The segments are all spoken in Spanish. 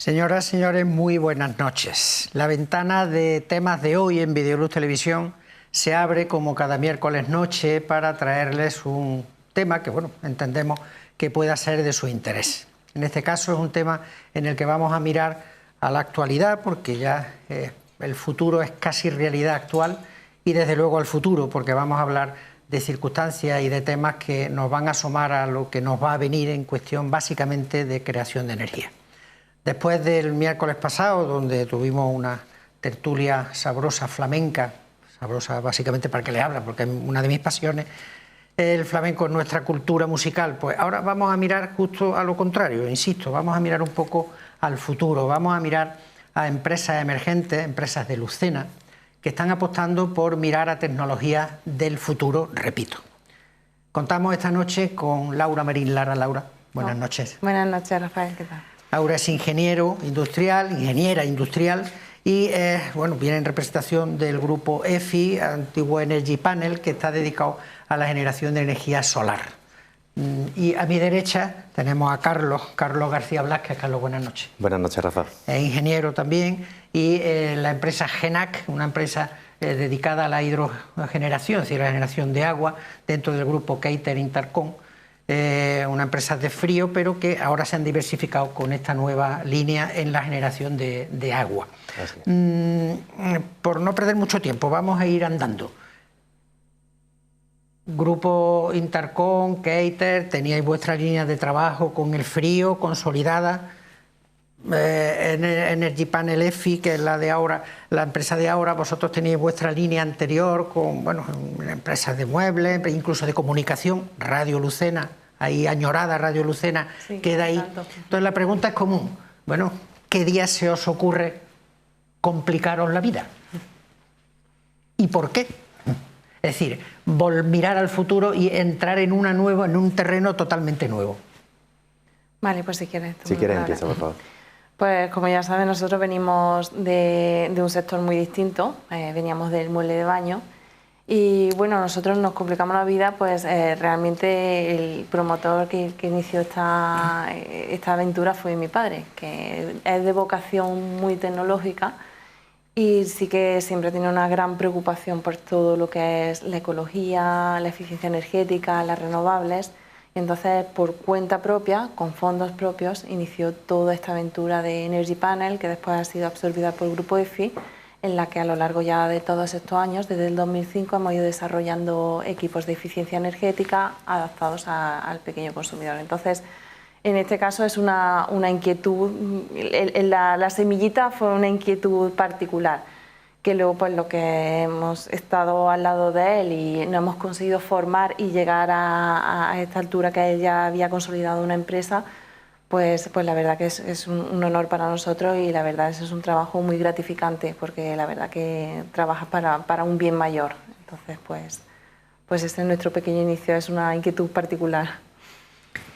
Señoras, señores, muy buenas noches. La ventana de temas de hoy en Videoluz Televisión se abre como cada miércoles noche para traerles un tema que, bueno, entendemos que pueda ser de su interés. En este caso es un tema en el que vamos a mirar a la actualidad, porque ya el futuro es casi realidad actual, y desde luego al futuro, porque vamos a hablar de circunstancias y de temas que nos van a asomar a lo que nos va a venir en cuestión básicamente de creación de energía. Después del miércoles pasado, donde tuvimos una tertulia sabrosa, flamenca, sabrosa básicamente para que le habla, porque es una de mis pasiones, el flamenco es nuestra cultura musical, pues ahora vamos a mirar justo a lo contrario, insisto, vamos a mirar un poco al futuro, vamos a mirar a empresas emergentes, empresas de Lucena, que están apostando por mirar a tecnologías del futuro, repito. Contamos esta noche con Laura Marín Lara. Laura, buenas noches. Buenas noches, Rafael, ¿qué tal? Laura es ingeniera industrial y bueno, viene en representación del grupo EFI, antiguo Energy Panel, que está dedicado a la generación de energía solar. Y a mi derecha tenemos a Carlos García Blasquez. Carlos, buenas noches. Buenas noches, Rafa. Es ingeniero también y la empresa GENAC, una empresa dedicada a la hidrogeneración, es decir, la generación de agua dentro del grupo Keiter Intercom. Una empresa de frío, pero que ahora se han diversificado con esta nueva línea en la generación de agua. Por no perder mucho tiempo, vamos a ir andando. Grupo Intercom, Keiter, teníais vuestra línea de trabajo con el frío consolidada. Energy Panel EFI, que es la de ahora, la empresa de ahora. Vosotros teníais vuestra línea anterior con, bueno, empresas de muebles, incluso de comunicación, Radio Lucena, ahí añorada Radio Lucena, sí, queda ahí. Entonces la pregunta es común, bueno, ¿qué día se os ocurre complicaros la vida? ¿Y por qué? Es decir, mirar al futuro y entrar en un terreno totalmente nuevo. Vale, pues si quieres. Si quieres empieza, por favor. Pues como ya sabes, nosotros venimos de un sector muy distinto, veníamos del mueble de baño y bueno, nosotros nos complicamos la vida, pues realmente el promotor que inició esta aventura fue mi padre, que es de vocación muy tecnológica y sí que siempre tiene una gran preocupación por todo lo que es la ecología, la eficiencia energética, las renovables. Y entonces, por cuenta propia, con fondos propios, inició toda esta aventura de Energy Panel, que después ha sido absorbida por el grupo EFI, en la que a lo largo ya de todos estos años, desde el 2005, hemos ido desarrollando equipos de eficiencia energética adaptados al pequeño consumidor. Entonces, en este caso es una inquietud, la semillita fue una inquietud particular, que luego pues lo que hemos estado al lado de él y no hemos conseguido formar y llegar a esta altura que él ya había consolidado una empresa, pues la verdad que es un honor para nosotros y la verdad es un trabajo muy gratificante porque la verdad que trabajas para un bien mayor. Entonces pues este es nuestro pequeño inicio, es una inquietud particular.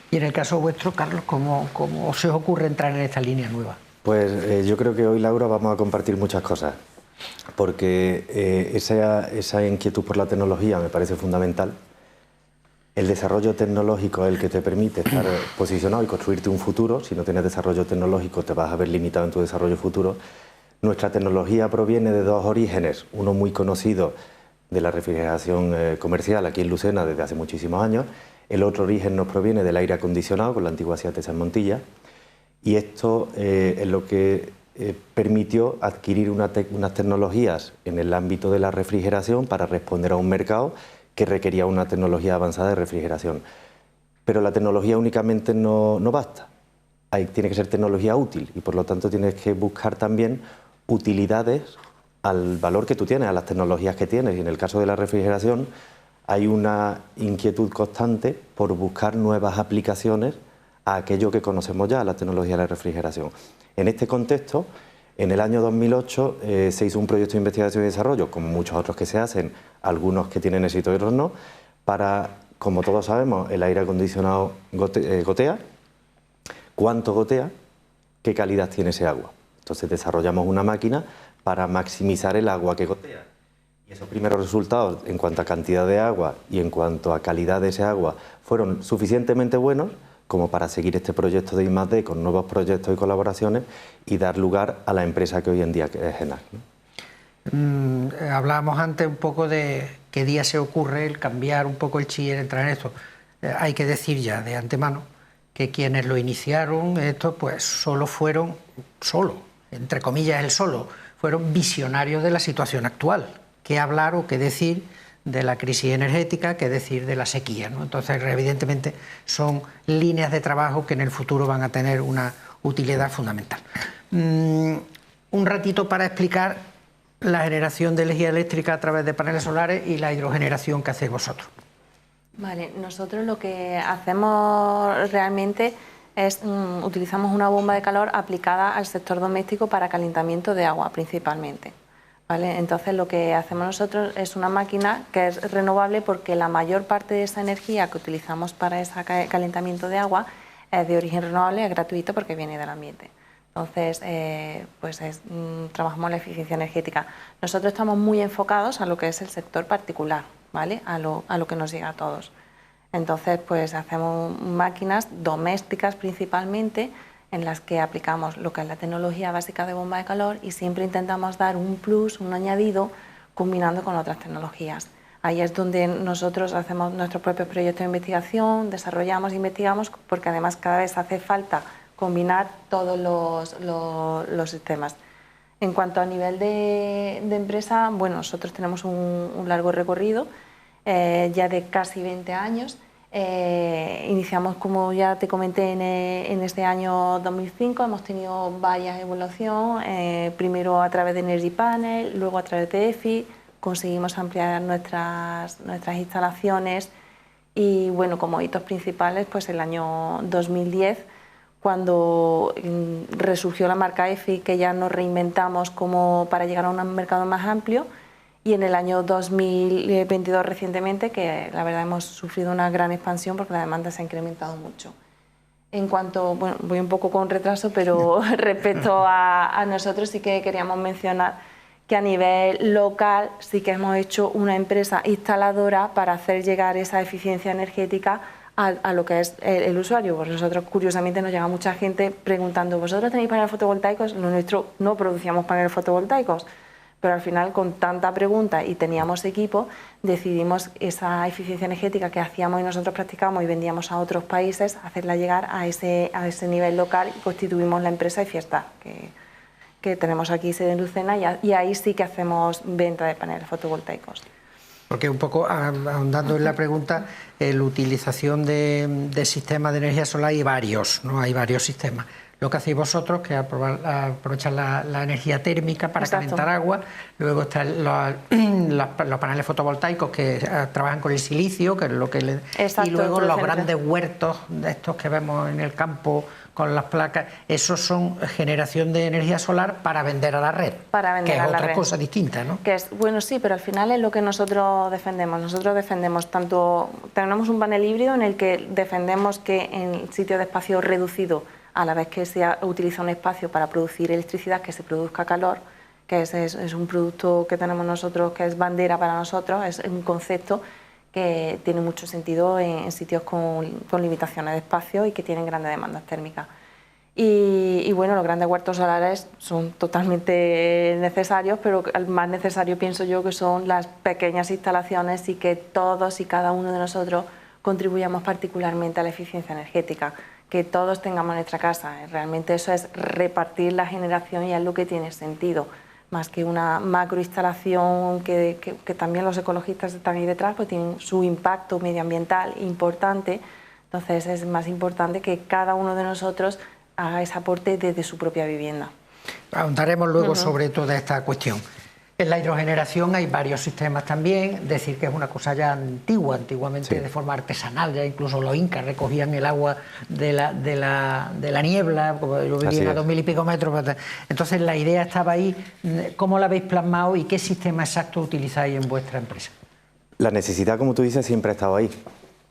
Y en el caso vuestro, Carlos, ¿cómo se os ocurre entrar en esta línea nueva? Pues yo creo que hoy, Laura, vamos a compartir muchas cosas, porque esa inquietud por la tecnología me parece fundamental. El desarrollo tecnológico es el que te permite estar posicionado y construirte un futuro. Si no tienes desarrollo tecnológico te vas a ver limitado en tu desarrollo futuro. Nuestra tecnología proviene de dos orígenes, uno muy conocido de la refrigeración comercial aquí en Lucena desde hace muchísimos años, el otro origen nos proviene del aire acondicionado con la antigua Seat San Montilla, y esto es lo que permitió adquirir unas tecnologías en el ámbito de la refrigeración para responder a un mercado que requería una tecnología avanzada de refrigeración. Pero la tecnología únicamente no basta, tiene que ser tecnología útil y por lo tanto tienes que buscar también utilidades al valor que tú tienes, a las tecnologías que tienes, y en el caso de la refrigeración hay una inquietud constante por buscar nuevas aplicaciones a aquello que conocemos ya, a la tecnología de la refrigeración. En este contexto, en el año 2008 se hizo un proyecto de investigación y desarrollo, como muchos otros que se hacen, algunos que tienen éxito y otros no, para, como todos sabemos, el aire acondicionado gotea. ¿Cuánto gotea? ¿Qué calidad tiene ese agua? Entonces desarrollamos una máquina para maximizar el agua que gotea. Y esos primeros resultados en cuanto a cantidad de agua y en cuanto a calidad de ese agua fueron suficientemente buenos como para seguir este proyecto de I+D con nuevos proyectos y colaboraciones y dar lugar a la empresa que hoy en día es ENAC, ¿no? Hablábamos antes un poco de qué día se ocurre el cambiar un poco el chip y entrar en esto. Hay que decir ya de antemano que quienes lo iniciaron, esto pues fueron, entre comillas fueron visionarios de la situación actual. Qué hablar o qué decir de la crisis energética, qué decir de la sequía, ¿no? Entonces, evidentemente, son líneas de trabajo que en el futuro van a tener una utilidad fundamental. Un ratito para explicar la generación de energía eléctrica a través de paneles solares y la hidrogeneración que hacéis vosotros. Vale, nosotros lo que hacemos realmente es utilizamos una bomba de calor aplicada al sector doméstico para calentamiento de agua principalmente. ¿Vale? Entonces lo que hacemos nosotros es una máquina que es renovable porque la mayor parte de esa energía que utilizamos para ese calentamiento de agua es de origen renovable, es gratuito porque viene del ambiente. Entonces, trabajamos la eficiencia energética. Nosotros estamos muy enfocados a lo que es el sector particular, ¿vale? A lo que nos llega a todos. Entonces, pues hacemos máquinas domésticas principalmente en las que aplicamos lo que es la tecnología básica de bomba de calor y siempre intentamos dar un plus, un añadido, combinando con otras tecnologías. Ahí es donde nosotros hacemos nuestros propios proyectos de investigación, desarrollamos e investigamos, porque además cada vez hace falta combinar todos los sistemas. En cuanto a nivel de empresa, bueno, nosotros tenemos un largo recorrido, ya de casi 20 años. Iniciamos, como ya te comenté, en este año 2005, hemos tenido varias evoluciones, primero a través de Energy Panel, luego a través de EFI, conseguimos ampliar nuestras instalaciones y, bueno, como hitos principales, pues el año 2010, cuando resurgió la marca EFI, que ya nos reinventamos como para llegar a un mercado más amplio, y en el año 2022 recientemente, que la verdad hemos sufrido una gran expansión porque la demanda se ha incrementado mucho. En cuanto, bueno, voy un poco con retraso, pero respecto a nosotros sí que queríamos mencionar que a nivel local sí que hemos hecho una empresa instaladora para hacer llegar esa eficiencia energética a lo que es el usuario. Pues nosotros, curiosamente, nos llega mucha gente preguntando: ¿vosotros tenéis paneles fotovoltaicos? Lo nuestro no producíamos paneles fotovoltaicos, pero al final, con tanta pregunta y teníamos equipo, decidimos esa eficiencia energética que hacíamos y nosotros practicamos y vendíamos a otros países, hacerla llegar a ese nivel local y constituimos la empresa Ifiesta, que tenemos aquí sede en Lucena, y ahí sí que hacemos venta de paneles fotovoltaicos. Porque un poco ahondando en la pregunta, la utilización de sistemas de energía solar hay varios, ¿no? Hay varios sistemas. Lo que hacéis vosotros, que es aprovechar la energía térmica para calentar agua. Luego están los paneles fotovoltaicos que trabajan con el silicio, que es lo que y luego los grandes huertos de estos que vemos en el campo con las placas. Esos son generación de energía solar para vender a la red, que es otra cosa distinta, ¿no? Bueno, sí, pero al final es lo que nosotros defendemos. Nosotros defendemos tanto, tenemos un panel híbrido en el que defendemos que en sitios de espacio reducido, a la vez que se utiliza un espacio para producir electricidad, que se produzca calor, que es un producto que tenemos nosotros, que es bandera para nosotros, es un concepto que tiene mucho sentido en sitios con limitaciones de espacio y que tienen grandes demandas térmicas. Y bueno, los grandes huertos solares son totalmente necesarios, pero el más necesario pienso yo que son las pequeñas instalaciones y que todos y cada uno de nosotros contribuyamos particularmente a la eficiencia energética, que todos tengamos en nuestra casa. Realmente eso es repartir la generación y es lo que tiene sentido, más que una macroinstalación que también los ecologistas están ahí detrás, pues tienen su impacto medioambiental importante. Entonces es más importante que cada uno de nosotros haga ese aporte desde su propia vivienda. Ahondaremos luego sobre toda esta cuestión. En la hidrogeneración hay varios sistemas también, decir que es una cosa ya antigua, antiguamente de forma artesanal, ya incluso los incas recogían el agua de la niebla, como yo vivía a 2000 y pico metros. Entonces la idea estaba ahí. ¿Cómo la habéis plasmado y qué sistema exacto utilizáis en vuestra empresa? La necesidad, como tú dices, siempre ha estado ahí.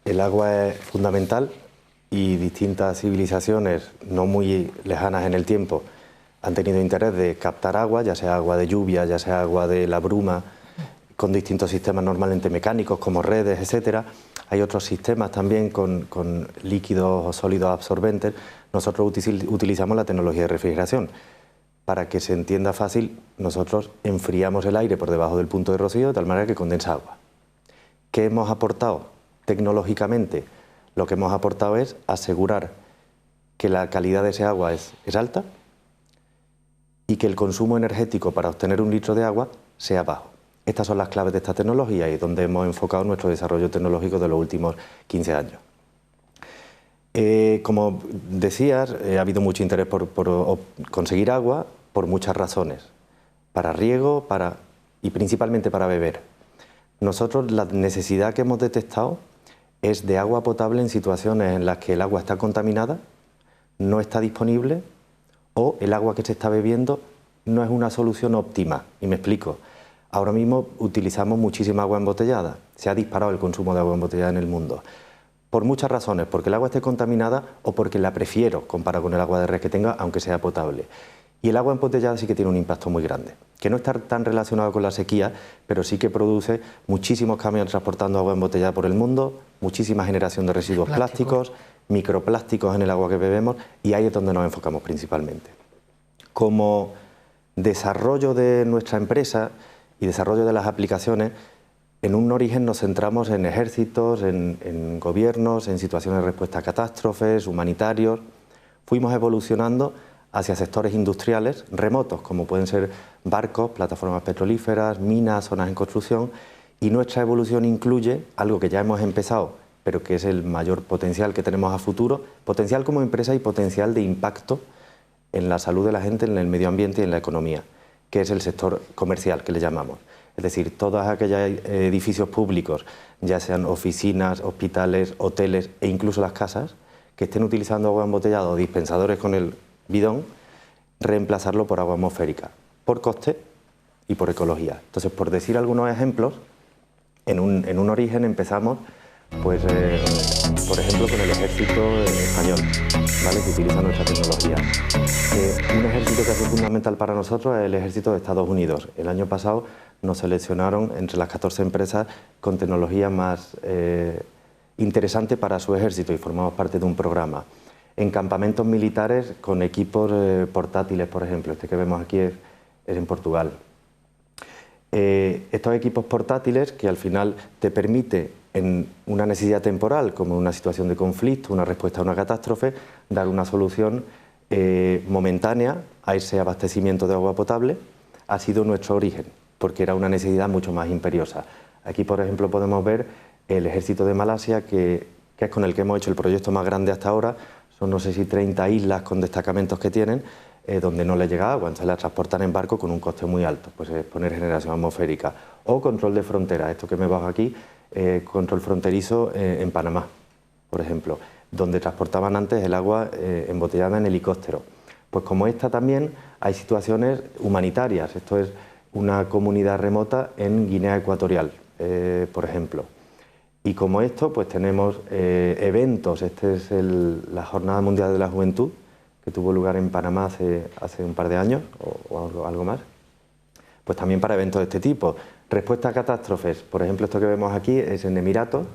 El agua es fundamental y distintas civilizaciones no muy lejanas en el tiempo han tenido interés de captar agua, ya sea agua de lluvia, ya sea agua de la bruma, con distintos sistemas normalmente mecánicos como redes, etcétera. hay otros sistemas también con líquidos o sólidos absorbentes. Nosotros utilizamos la tecnología de refrigeración. Para que se entienda fácil, nosotros enfriamos el aire por debajo del punto de rocío de tal manera que condensa agua. ¿Qué hemos aportado tecnológicamente? Lo que hemos aportado es asegurar que la calidad de ese agua es alta y que el consumo energético para obtener un litro de agua sea bajo. Estas son las claves de esta tecnología y donde hemos enfocado nuestro desarrollo tecnológico de los últimos 15 años. Como decías, ha habido mucho interés por conseguir agua por muchas razones, para riego y principalmente para beber. Nosotros la necesidad que hemos detectado es de agua potable en situaciones en las que el agua está contaminada, no está disponible o el agua que se está bebiendo no es una solución óptima. Y me explico. Ahora mismo utilizamos muchísima agua embotellada. Se ha disparado el consumo de agua embotellada en el mundo. Por muchas razones, porque el agua esté contaminada o porque la prefiero comparado con el agua de red que tenga, aunque sea potable. Y el agua embotellada sí que tiene un impacto muy grande, que no está tan relacionado con la sequía, pero sí que produce muchísimos camiones transportando agua embotellada por el mundo, muchísima generación de residuos plásticos, microplásticos en el agua que bebemos, y ahí es donde nos enfocamos principalmente. Como desarrollo de nuestra empresa y desarrollo de las aplicaciones, en un origen nos centramos en ejércitos, en gobiernos, en situaciones de respuesta a catástrofes, humanitarios. Fuimos evolucionando hacia sectores industriales remotos, como pueden ser barcos, plataformas petrolíferas, minas, zonas en construcción, y nuestra evolución incluye algo que ya hemos empezado, pero que es el mayor potencial que tenemos a futuro, potencial como empresa y potencial de impacto en la salud de la gente, en el medio ambiente y en la economía, que es el sector comercial, que le llamamos. Es decir, todos aquellos edificios públicos, ya sean oficinas, hospitales, hoteles e incluso las casas, que estén utilizando agua embotellada o dispensadores con el bidón, reemplazarlo por agua atmosférica, por coste y por ecología. Entonces, por decir algunos ejemplos, en un origen empezamos, pues, por ejemplo, con el ejército español, ¿vale?, que utiliza nuestra tecnología. Un ejército que es fundamental para nosotros es el ejército de Estados Unidos. El año pasado nos seleccionaron entre las 14 empresas con tecnología más interesante para su ejército y formamos parte de un programa. En campamentos militares con equipos portátiles, por ejemplo, este que vemos aquí es en Portugal. Estos equipos portátiles que al final te permite en una necesidad temporal, como en una situación de conflicto, una respuesta a una catástrofe, dar una solución momentánea a ese abastecimiento de agua potable, ha sido nuestro origen, porque era una necesidad mucho más imperiosa. Aquí, por ejemplo, podemos ver el ejército de Malasia, que es con el que hemos hecho el proyecto más grande hasta ahora. Son no sé si 30 islas con destacamentos que tienen, donde no les llega agua, entonces la transportan en barco con un coste muy alto, pues es poner generación atmosférica. O control de frontera, esto que me bajo aquí, control fronterizo en Panamá, por ejemplo, donde transportaban antes el agua embotellada en helicóptero. Pues como esta también hay situaciones humanitarias, esto es una comunidad remota en Guinea Ecuatorial, por ejemplo. Y como esto, pues tenemos eventos. Este es la Jornada Mundial de la Juventud, que tuvo lugar en Panamá hace un par de años o algo más. Pues también para eventos de este tipo. Respuesta a catástrofes, por ejemplo, esto que vemos aquí es en Emiratos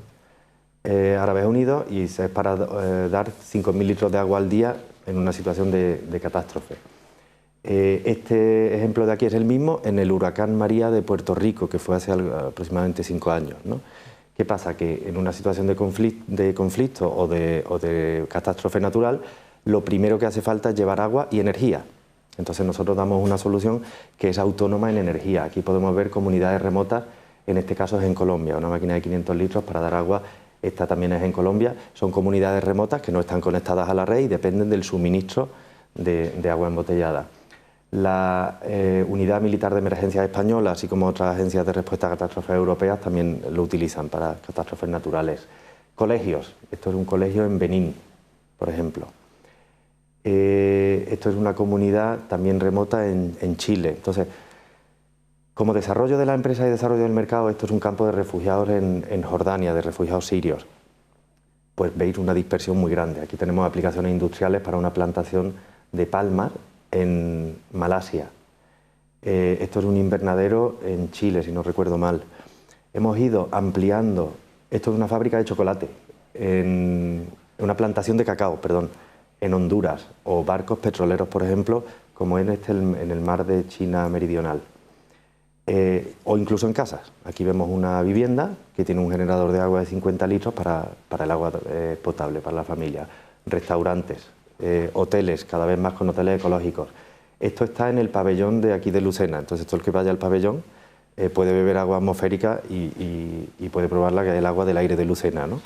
Árabes Unidos y es para dar 5.000 litros de agua al día en una situación de catástrofe. Este ejemplo de aquí es el mismo en el huracán María de Puerto Rico, que fue hace aproximadamente 5 años, ¿no? ¿Qué pasa? Que en una situación de conflicto o de catástrofe natural, lo primero que hace falta es llevar agua y energía. Entonces nosotros damos una solución que es autónoma en energía. Aquí podemos ver comunidades remotas, en este caso es en Colombia, una máquina de 500 litros para dar agua, esta también es en Colombia. Son comunidades remotas que no están conectadas a la red y dependen del suministro de agua embotellada. La Unidad Militar de Emergencias Española, así como otras agencias de respuesta a catástrofes europeas, también lo utilizan para catástrofes naturales. Colegios, esto es un colegio en Benín, por ejemplo. Esto es una comunidad también remota en Chile. Entonces, como desarrollo de la empresa y desarrollo del mercado, esto es un campo de refugiados en Jordania, de refugiados sirios. Pues veis una dispersión muy grande. Aquí tenemos aplicaciones industriales para una plantación de palmas en Malasia. Esto es un invernadero en Chile, si no recuerdo mal. Hemos ido ampliando Esto es una fábrica de chocolate, en una plantación de cacao, perdón, en Honduras, o barcos petroleros, por ejemplo, como en el mar de China meridional. O incluso en casas. Aquí vemos una vivienda que tiene un generador de agua de 50 litros para el agua potable, para la familia. Restaurantes, hoteles, cada vez más con hoteles ecológicos. Esto está en el pabellón de aquí de Lucena, entonces todo el que vaya al pabellón puede beber agua atmosférica y puede probar el agua del aire de Lucena, ¿no?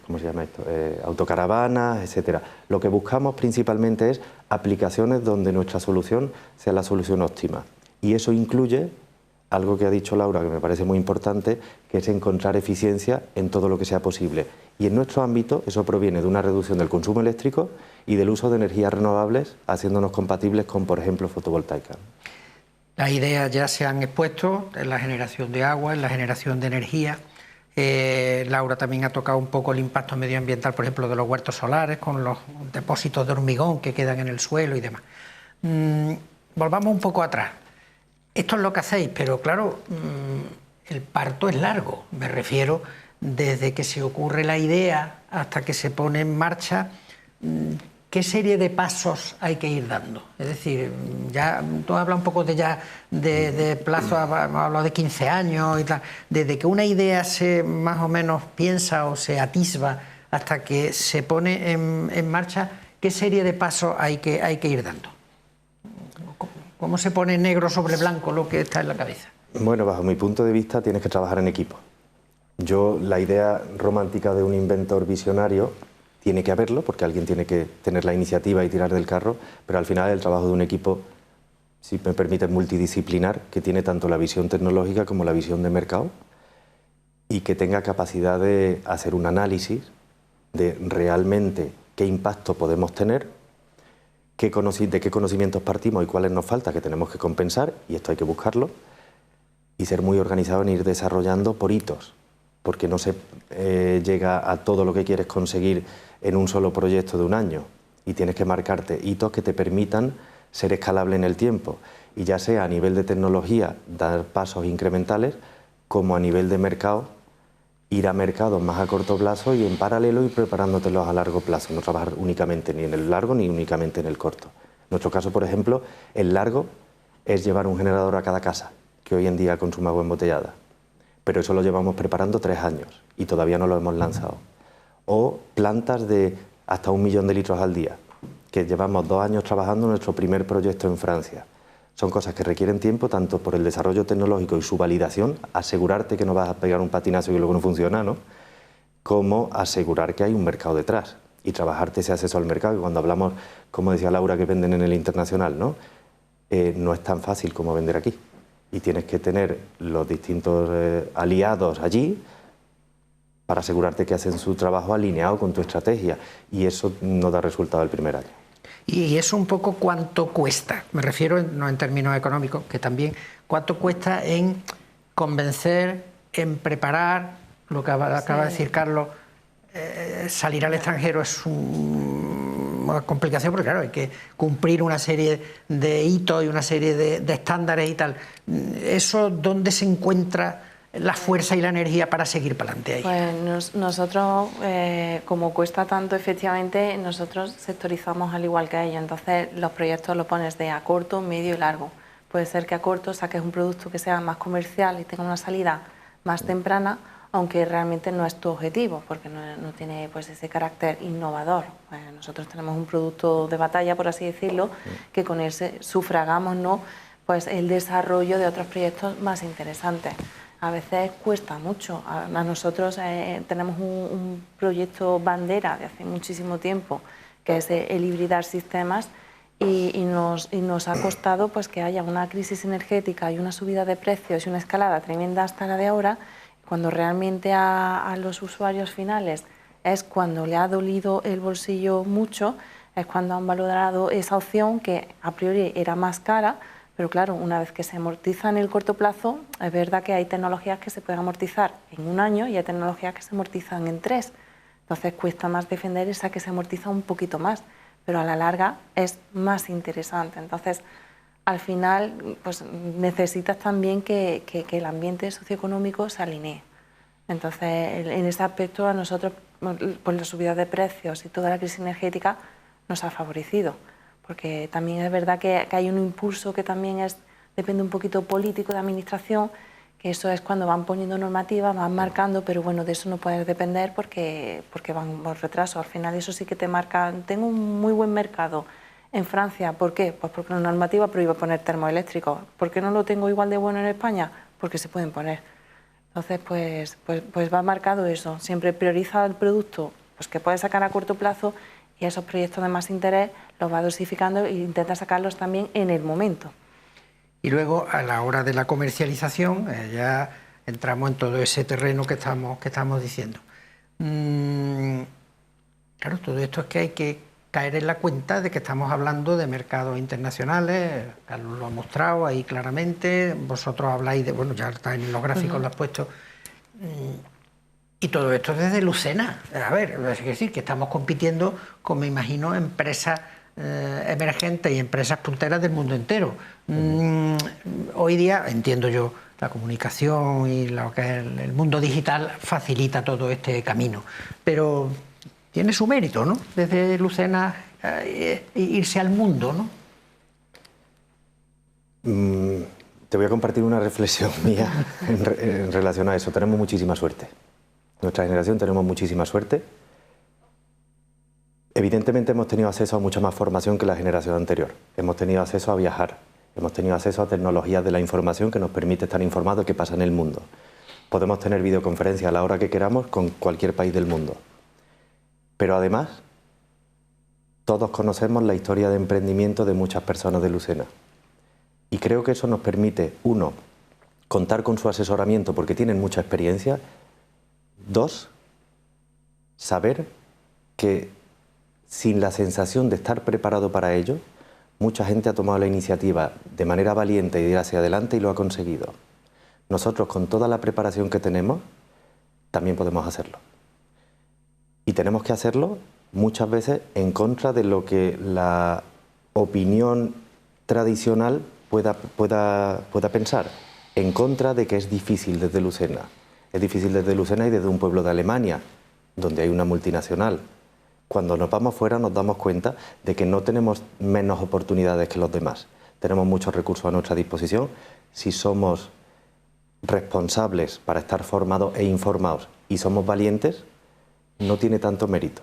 ¿Cómo se llama esto? Autocaravanas, etcétera. Lo que buscamos principalmente es aplicaciones donde nuestra solución sea la solución óptima. Y eso incluye algo que ha dicho Laura, que me parece muy importante, que es encontrar eficiencia en todo lo que sea posible. Y en nuestro ámbito eso proviene de una reducción del consumo eléctrico y del uso de energías renovables, haciéndonos compatibles con, por ejemplo, fotovoltaica. Las ideas ya se han expuesto en la generación de agua, en la generación de energía. Laura también ha tocado un poco el impacto medioambiental, por ejemplo, de los huertos solares, con los depósitos de hormigón que quedan en el suelo y demás. Volvamos un poco atrás. Esto es lo que hacéis, pero claro, el parto es largo. Me refiero desde que se ocurre la idea hasta que se pone en marcha. ¿Qué serie de pasos hay que ir dando? Es decir, ya tú hablas un poco de plazo, hemos hablado de 15 años y tal. Desde que una idea se más o menos piensa o se atisba hasta que se pone en marcha, ¿qué serie de pasos hay que ir dando? ¿Cómo se pone negro sobre blanco lo que está en la cabeza? Bueno, bajo mi punto de vista tienes que trabajar en equipo. La idea romántica de un inventor visionario tiene que haberlo, porque alguien tiene que tener la iniciativa y tirar del carro, pero al final el trabajo de un equipo, si me permite, multidisciplinar, que tiene tanto la visión tecnológica como la visión de mercado y que tenga capacidad de hacer un análisis de realmente qué impacto podemos tener, de qué conocimientos partimos y cuáles nos falta, que tenemos que compensar, y esto hay que buscarlo, y ser muy organizado en ir desarrollando por hitos, porque no se llega a todo lo que quieres conseguir en un solo proyecto de un año, y tienes que marcarte hitos que te permitan ser escalable en el tiempo, y ya sea a nivel de tecnología dar pasos incrementales, como a nivel de mercado ir a mercados más a corto plazo y en paralelo ir preparándotelos a largo plazo, no trabajar únicamente ni en el largo ni únicamente en el corto. En nuestro caso, por ejemplo, el largo es llevar un generador a cada casa, que hoy en día consume agua embotellada, pero eso lo llevamos preparando 3 años y todavía no lo hemos lanzado. O plantas de hasta 1 millón de litros al día, que llevamos 2 años trabajando en nuestro primer proyecto en Francia. Son cosas que requieren tiempo, tanto por el desarrollo tecnológico y su validación, asegurarte que no vas a pegar un patinazo y luego no funciona, ¿no? Como asegurar que hay un mercado detrás y trabajarte ese acceso al mercado. Y cuando hablamos, como decía Laura, que venden en el internacional, ¿no? No es tan fácil como vender aquí. Y tienes que tener los distintos aliados allí para asegurarte que hacen su trabajo alineado con tu estrategia. Y eso no da resultado el primer año. Y eso un poco cuánto cuesta, me refiero no en términos económicos, que también, cuánto cuesta en convencer, en preparar, lo que acaba de decir Carlos, salir al extranjero es una complicación porque claro, hay que cumplir una serie de hitos y una serie de estándares y tal. ¿Eso dónde se encuentra la fuerza y la energía para seguir para adelante ahí? Pues nosotros, como cuesta tanto, efectivamente, nosotros sectorizamos al igual que ellos. Entonces, los proyectos los pones de a corto, medio y largo. Puede ser que a corto saques un producto que sea más comercial y tenga una salida más temprana, aunque realmente no es tu objetivo, porque no tiene pues ese carácter innovador. Nosotros tenemos un producto de batalla, por así decirlo, que con él sufragamos, ¿no?, pues el desarrollo de otros proyectos más interesantes. A veces cuesta mucho. A nosotros tenemos un proyecto bandera de hace muchísimo tiempo, que es el hibridar sistemas, y nos ha costado pues que haya una crisis energética y una subida de precios y una escalada tremenda hasta la de ahora, cuando realmente a los usuarios finales es cuando le ha dolido el bolsillo mucho, es cuando han valorado esa opción que a priori era más cara. Pero claro, una vez que se amortiza en el corto plazo, es verdad que hay tecnologías que se pueden amortizar en 1 año y hay tecnologías que se amortizan en 3. Entonces cuesta más defender esa que se amortiza un poquito más, pero a la larga es más interesante. Entonces al final pues necesitas también que el ambiente socioeconómico se alinee. Entonces, en ese aspecto a nosotros, pues la subida de precios y toda la crisis energética nos ha favorecido, porque también es verdad que hay un impulso que también depende un poquito político de administración, que eso es cuando van poniendo normativas, van marcando, pero bueno, de eso no puedes depender porque van por retraso. Al final eso sí que te marca. Tengo un muy buen mercado en Francia. ¿Por qué? Pues porque la normativa prohíbe poner termoeléctricos. ¿Por qué no lo tengo igual de bueno en España? Porque se pueden poner. Entonces, pues va marcado eso. Siempre prioriza el producto pues, que puedes sacar a corto plazo, y esos proyectos de más interés los va dosificando e intenta sacarlos también en el momento. Y luego, a la hora de la comercialización, ya entramos en todo ese terreno que estamos diciendo. Claro, todo esto es que hay que caer en la cuenta de que estamos hablando de mercados internacionales. Carlos lo ha mostrado ahí claramente, vosotros habláis de, bueno, ya está en los gráficos, lo has puesto, y todo esto desde Lucena. A ver, es decir, que estamos compitiendo con, me imagino, empresas emergentes y empresas punteras del mundo entero. Hoy día, entiendo yo, la comunicación y lo que es el mundo digital facilita todo este camino, pero tiene su mérito, ¿no? Desde Lucena irse al mundo, ¿no? Te voy a compartir una reflexión mía en relación a eso. Tenemos muchísima suerte. Nuestra generación tenemos muchísima suerte. Evidentemente hemos tenido acceso a mucha más formación que la generación anterior. Hemos tenido acceso a viajar, hemos tenido acceso a tecnologías de la información que nos permite estar informados de qué pasa en el mundo. Podemos tener videoconferencias a la hora que queramos con cualquier país del mundo. Pero además, todos conocemos la historia de emprendimiento de muchas personas de Lucena. Y creo que eso nos permite, uno, contar con su asesoramiento porque tienen mucha experiencia. Dos, saber que sin la sensación de estar preparado para ello, mucha gente ha tomado la iniciativa de manera valiente y de ir hacia adelante y lo ha conseguido. Nosotros, con toda la preparación que tenemos, también podemos hacerlo. Y tenemos que hacerlo muchas veces en contra de lo que la opinión tradicional pueda pensar, en contra de que es difícil desde Lucena. Es difícil desde Lucena y desde un pueblo de Alemania, donde hay una multinacional. Cuando nos vamos fuera nos damos cuenta de que no tenemos menos oportunidades que los demás. Tenemos muchos recursos a nuestra disposición. Si somos responsables para estar formados e informados y somos valientes, no tiene tanto mérito.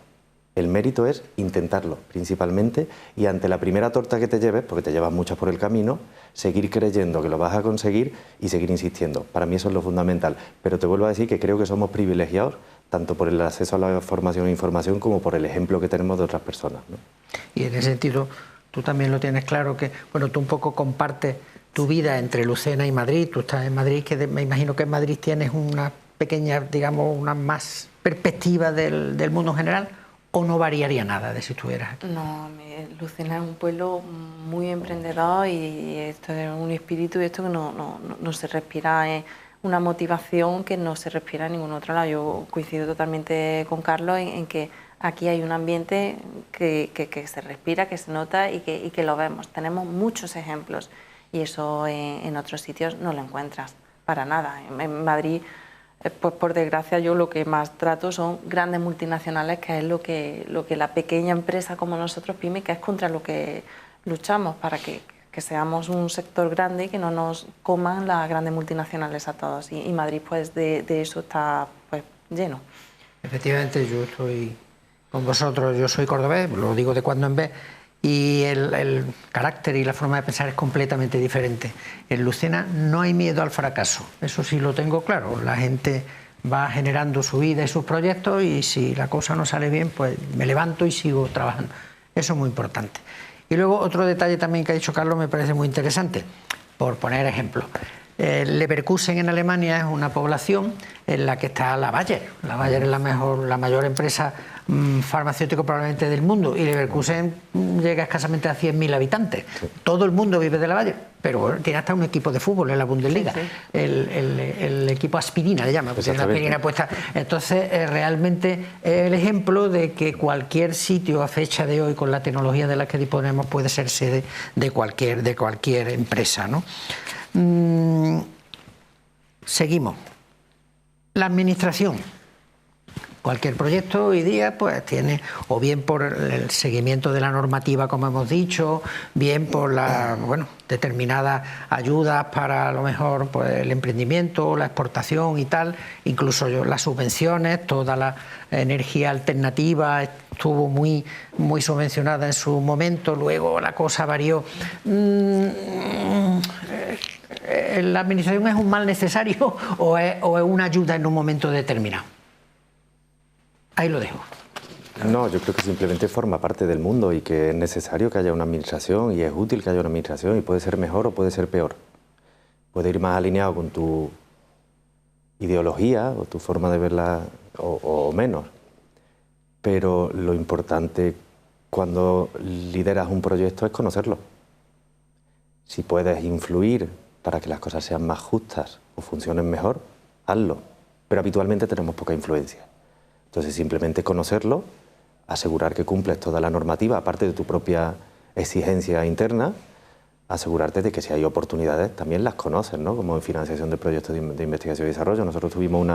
El mérito es intentarlo, principalmente, y ante la primera torta que te lleves, porque te llevas muchas por el camino, seguir creyendo que lo vas a conseguir y seguir insistiendo. Para mí eso es lo fundamental. Pero te vuelvo a decir que creo que somos privilegiados, tanto por el acceso a la formación e información como por el ejemplo que tenemos de otras personas, ¿no? Y en ese sentido, tú también lo tienes claro, que bueno, tú un poco compartes tu vida entre Lucena y Madrid. Tú estás en Madrid, que me imagino que en Madrid tienes una pequeña, digamos, una más perspectiva del mundo en general, ¿o no variaría nada de si estuvieras aquí? No, Lucena es un pueblo muy emprendedor y esto es un espíritu y esto que no se respira, una motivación que no se respira en ningún otro lado. Yo coincido totalmente con Carlos en que aquí hay un ambiente que se respira, que se nota y que lo vemos. Tenemos muchos ejemplos y eso en otros sitios no lo encuentras para nada. En Madrid, pues por desgracia, yo lo que más trato son grandes multinacionales, que es lo que la pequeña empresa como nosotros, PYME, que es contra lo que luchamos, para que seamos un sector grande y que no nos coman las grandes multinacionales a todos. Y Madrid, pues de eso está pues lleno. Efectivamente, yo estoy con vosotros, yo soy cordobés, lo digo de cuando en vez, y el carácter y la forma de pensar es completamente diferente. En Lucena no hay miedo al fracaso, eso sí lo tengo claro. La gente va generando su vida y sus proyectos y si la cosa no sale bien, pues me levanto y sigo trabajando. Eso es muy importante. Y luego otro detalle también que ha dicho Carlos me parece muy interesante, por poner ejemplo. Leverkusen en Alemania es una población en la que está la Bayer. La Bayer es la mayor empresa farmacéutico probablemente del mundo, y Leverkusen llega escasamente a 100.000 habitantes. Todo el mundo vive de la Bayer, pero bueno, tiene hasta un equipo de fútbol en la Bundesliga, el equipo aspirina le llama, porque tiene la aspirina puesta. Entonces, realmente el ejemplo de que cualquier sitio a fecha de hoy, con la tecnología de la que disponemos, puede ser sede de cualquier empresa, ¿no? Seguimos. La administración. Cualquier proyecto hoy día pues tiene, o bien por el seguimiento de la normativa, como hemos dicho, bien por la, determinadas ayudas para a lo mejor pues, el emprendimiento, la exportación y tal, incluso las subvenciones, toda la energía alternativa estuvo muy subvencionada en su momento, luego la cosa varió. ¿La administración es un mal necesario o es una ayuda en un momento determinado? Ahí lo dejo. No, yo creo que simplemente forma parte del mundo y que es necesario que haya una administración y es útil que haya una administración y puede ser mejor o puede ser peor. Puede ir más alineado con tu ideología o tu forma de verla o menos. Pero lo importante cuando lideras un proyecto es conocerlo. Si puedes influir para que las cosas sean más justas o funcionen mejor, hazlo. Pero habitualmente tenemos poca influencia. Entonces, simplemente conocerlo, asegurar que cumples toda la normativa, aparte de tu propia exigencia interna, asegurarte de que si hay oportunidades también las conoces, ¿no? Como en financiación de proyectos de investigación y desarrollo. Nosotros tuvimos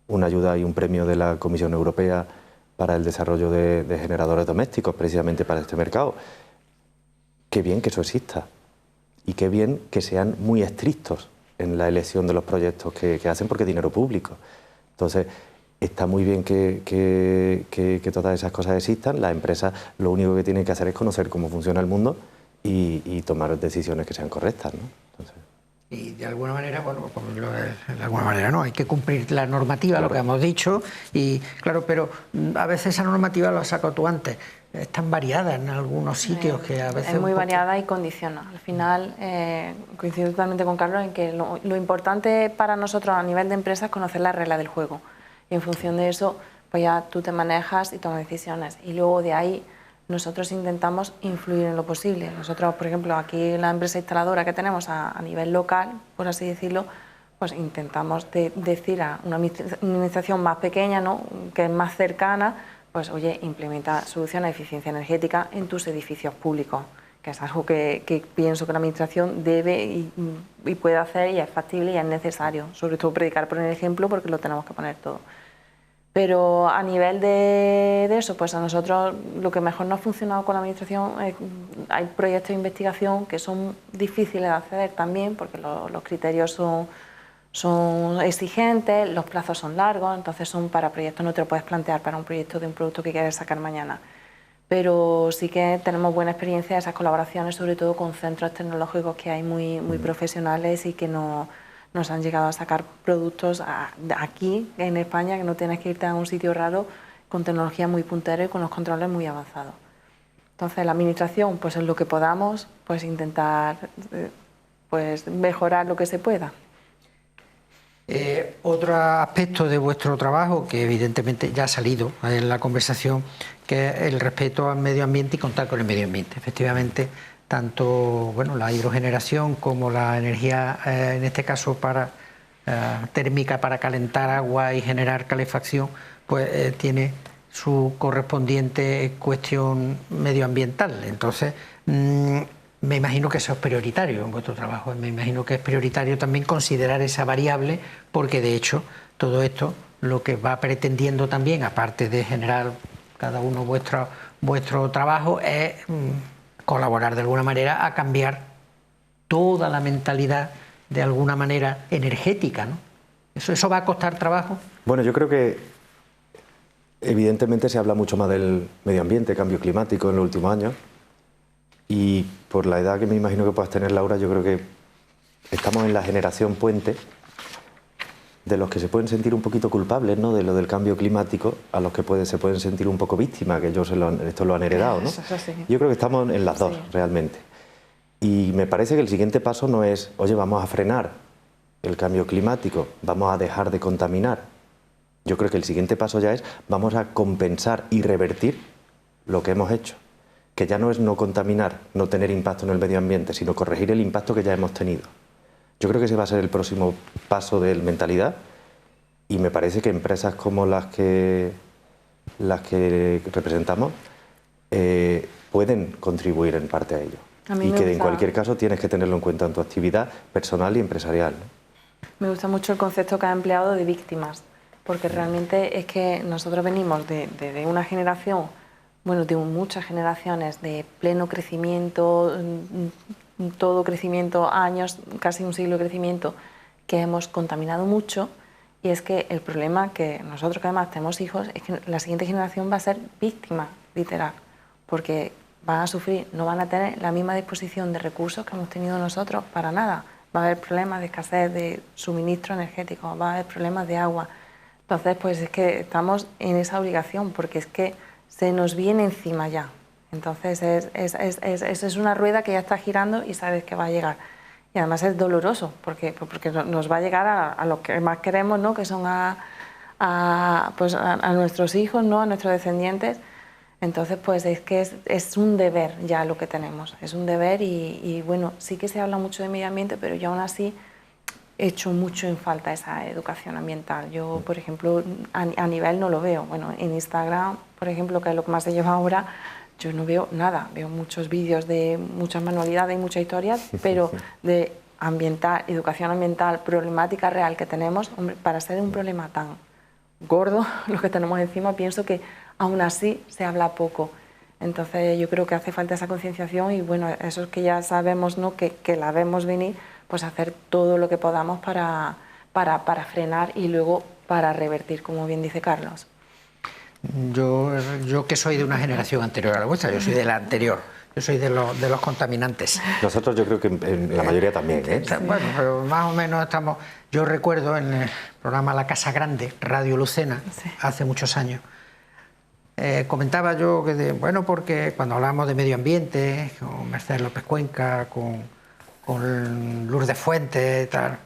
una ayuda y un premio de la Comisión Europea para el desarrollo de generadores domésticos, precisamente para este mercado. Qué bien que eso exista y qué bien que sean muy estrictos en la elección de los proyectos que hacen, porque es dinero público. Entonces, está muy bien que todas esas cosas existan. Las empresas lo único que tienen que hacer es conocer cómo funciona el mundo y tomar decisiones que sean correctas, ¿no? Entonces... Y de alguna manera, de alguna manera no, hay que cumplir la normativa, claro, lo que hemos dicho, y claro, pero a veces esa normativa, lo has sacado tú antes, es tan variada en algunos sitios que a veces... Es muy variada y condiciona. Al final, coincido totalmente con Carlos en que lo importante para nosotros a nivel de empresa es conocer las reglas del juego. Y en función de eso, pues ya tú te manejas y tomas decisiones. Y luego de ahí nosotros intentamos influir en lo posible. Nosotros, por ejemplo, aquí en la empresa instaladora que tenemos a nivel local, por así decirlo, pues intentamos decir a una administración más pequeña, ¿no?, que es más cercana, pues oye, implementa soluciones de eficiencia energética en tus edificios públicos, que es algo que pienso que la administración debe y puede hacer, y es factible y es necesario, sobre todo predicar por el ejemplo, porque lo tenemos que poner todo. Pero a nivel de eso, pues a nosotros lo que mejor nos ha funcionado con la administración, hay proyectos de investigación que son difíciles de acceder también, porque los criterios son exigentes, los plazos son largos, entonces son para proyectos, no te lo puedes plantear para un proyecto de un producto que quieres sacar mañana. Pero sí que tenemos buena experiencia de esas colaboraciones, sobre todo con centros tecnológicos que hay muy profesionales y que nos han llegado a sacar productos aquí en España, que no tienes que irte a un sitio raro, con tecnología muy puntera y con los controles muy avanzados. Entonces la administración, pues en lo que podamos, pues intentar pues mejorar lo que se pueda. Otro aspecto de vuestro trabajo, que evidentemente ya ha salido en la conversación, que es el respeto al medio ambiente y contar con el medio ambiente. Efectivamente, tanto la hidrogeneración como la energía, en este caso térmica, para calentar agua y generar calefacción, pues tiene su correspondiente cuestión medioambiental. Entonces, me imagino que eso es prioritario en vuestro trabajo. Me imagino que es prioritario también considerar esa variable, porque de hecho todo esto lo que va pretendiendo también, aparte de generar cada uno vuestro trabajo, es colaborar de alguna manera a cambiar toda la mentalidad de alguna manera energética, ¿no? ¿Eso va a costar trabajo? Bueno, yo creo que evidentemente se habla mucho más del medio ambiente, cambio climático en los últimos años. Y por la edad que me imagino que puedas tener, Laura, yo creo que estamos en la generación puente de los que se pueden sentir un poquito culpables, ¿no?, de lo del cambio climático, a los que se pueden sentir un poco víctimas, que ellos esto lo han heredado, ¿no? Sí. Yo creo que estamos en las dos, realmente. Y me parece que el siguiente paso no es, oye, vamos a frenar el cambio climático, vamos a dejar de contaminar. Yo creo que el siguiente paso ya es, vamos a compensar y revertir lo que hemos hecho, que ya no es no contaminar, no tener impacto en el medio ambiente, sino corregir el impacto que ya hemos tenido. Yo creo que ese va a ser el próximo paso de mentalidad, y me parece que empresas como las que representamos pueden contribuir en parte a ello. Y que en cualquier caso tienes que tenerlo en cuenta en tu actividad personal y empresarial, ¿no? Me gusta mucho el concepto que ha empleado de víctimas, porque realmente es que nosotros venimos de una generación, bueno, de muchas generaciones de pleno crecimiento, todo crecimiento, años, casi un siglo de crecimiento, que hemos contaminado mucho. Y es que el problema que nosotros que además tenemos hijos es que la siguiente generación va a ser víctima, literal, porque van a sufrir, no van a tener la misma disposición de recursos que hemos tenido nosotros para nada. Va a haber problemas de escasez de suministro energético, va a haber problemas de agua. Entonces, pues es que estamos en esa obligación, porque es que se nos viene encima ya. Entonces, es una rueda que ya está girando y sabes que va a llegar. Y además es doloroso, porque nos va a llegar a lo que más queremos, ¿no? Que son a nuestros hijos, ¿no? A nuestros descendientes. Entonces, pues es que es un deber ya lo que tenemos, es un deber y bueno, sí que se habla mucho de medio ambiente, pero yo aún así he hecho mucho en falta esa educación ambiental. Yo, por ejemplo, a nivel no lo veo. Bueno, en Instagram, por ejemplo, que es lo que más se lleva ahora, yo no veo nada. Veo muchos vídeos de muchas manualidades y muchas historias, pero de ambiental, educación ambiental, problemática real que tenemos, hombre, para ser un problema tan gordo, lo que tenemos encima, pienso que aún así se habla poco. Entonces yo creo que hace falta esa concienciación y bueno, eso es que ya sabemos, ¿no? que la vemos venir, pues hacer todo lo que podamos para frenar y luego para revertir, como bien dice Carlos. Yo que soy de una generación anterior a la vuestra, yo soy de la anterior, yo soy de los contaminantes. Nosotros yo creo que en la mayoría también, ¿eh? Bueno, pero más o menos estamos... Yo recuerdo en el programa La Casa Grande, Radio Lucena, sí, hace muchos años, comentaba yo que, bueno, porque cuando hablábamos de medio ambiente, con Mercedes López Cuenca, con Lourdes Fuentes, tal,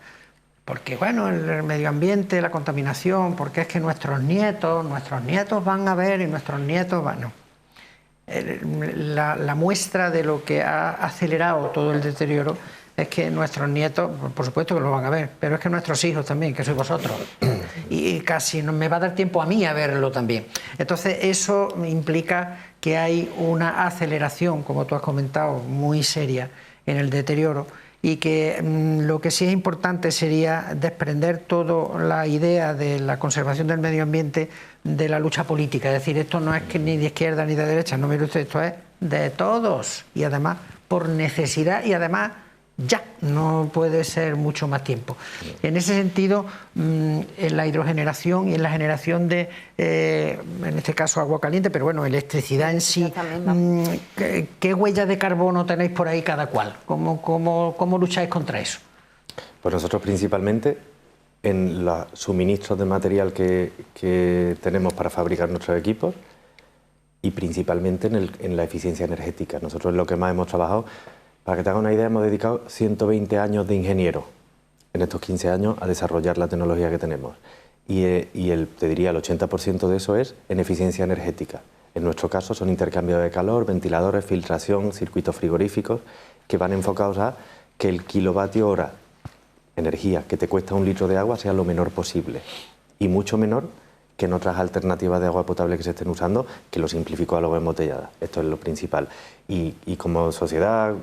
porque, bueno, el medio ambiente, la contaminación, porque es que nuestros nietos van a ver y nuestros nietos van... No. La muestra de lo que ha acelerado todo el deterioro es que nuestros nietos, por supuesto que lo van a ver, pero es que nuestros hijos también, que sois vosotros, y casi no me va a dar tiempo a mí a verlo también. Entonces eso implica que hay una aceleración, como tú has comentado, muy seria en el deterioro, y que lo que sí es importante sería desprender toda la idea de la conservación del medio ambiente de la lucha política. Es decir, esto no es que ni de izquierda ni de derecha, no, mire usted, esto es de todos, y además por necesidad, y además ya, no puede ser mucho más tiempo. En ese sentido, en la hidrogeneración y en la generación de, en este caso, agua caliente, pero bueno, electricidad en sí, ¿qué huella de carbono tenéis por ahí cada cual? ¿Cómo lucháis contra eso? Pues nosotros principalmente en los suministros de material que tenemos para fabricar nuestros equipos y principalmente en la eficiencia energética. Nosotros es lo que más hemos trabajado. Para que te hagas una idea, hemos dedicado 120 años de ingeniero en estos 15 años a desarrollar la tecnología que tenemos. Te diría, el 80% de eso es en eficiencia energética. En nuestro caso son intercambio de calor, ventiladores, filtración, circuitos frigoríficos, que van enfocados a que el kilovatio hora energía que te cuesta un litro de agua sea lo menor posible y mucho menor que en otras alternativas de agua potable que se estén usando, que lo simplificó a agua embotellada. Esto es lo principal. Y como sociedad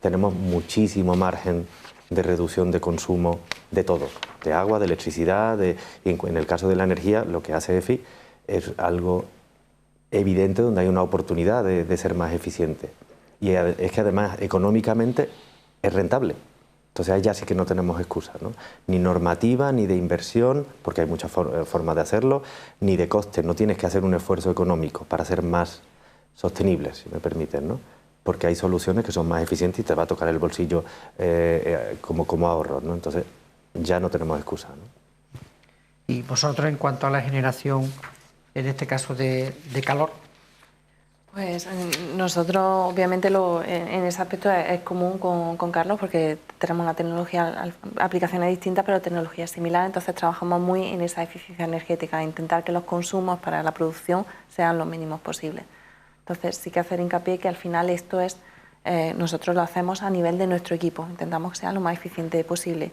tenemos muchísimo margen de reducción de consumo de todo, de agua, de electricidad, y en el caso de la energía, lo que hace EFI es algo evidente donde hay una oportunidad de ser más eficiente. Y es que además económicamente es rentable. Entonces ahí ya sí que no tenemos excusas, ¿no? Ni normativa, ni de inversión, porque hay muchas formas de hacerlo, ni de coste. No tienes que hacer un esfuerzo económico para ser más sostenible, si me permiten, ¿no? Porque hay soluciones que son más eficientes y te va a tocar el bolsillo como ahorro, ¿no? Entonces ya no tenemos excusas, ¿no? Y vosotros, en cuanto a la generación, en este caso de calor, Pues nosotros, obviamente, en ese aspecto es común con Carlos, porque tenemos la tecnología, aplicaciones distintas, pero tecnologías similares, entonces trabajamos muy en esa eficiencia energética, intentar que los consumos para la producción sean lo mínimos posibles. Entonces, sí que hacer hincapié que al final esto es, nosotros lo hacemos a nivel de nuestro equipo, intentamos que sea lo más eficiente posible,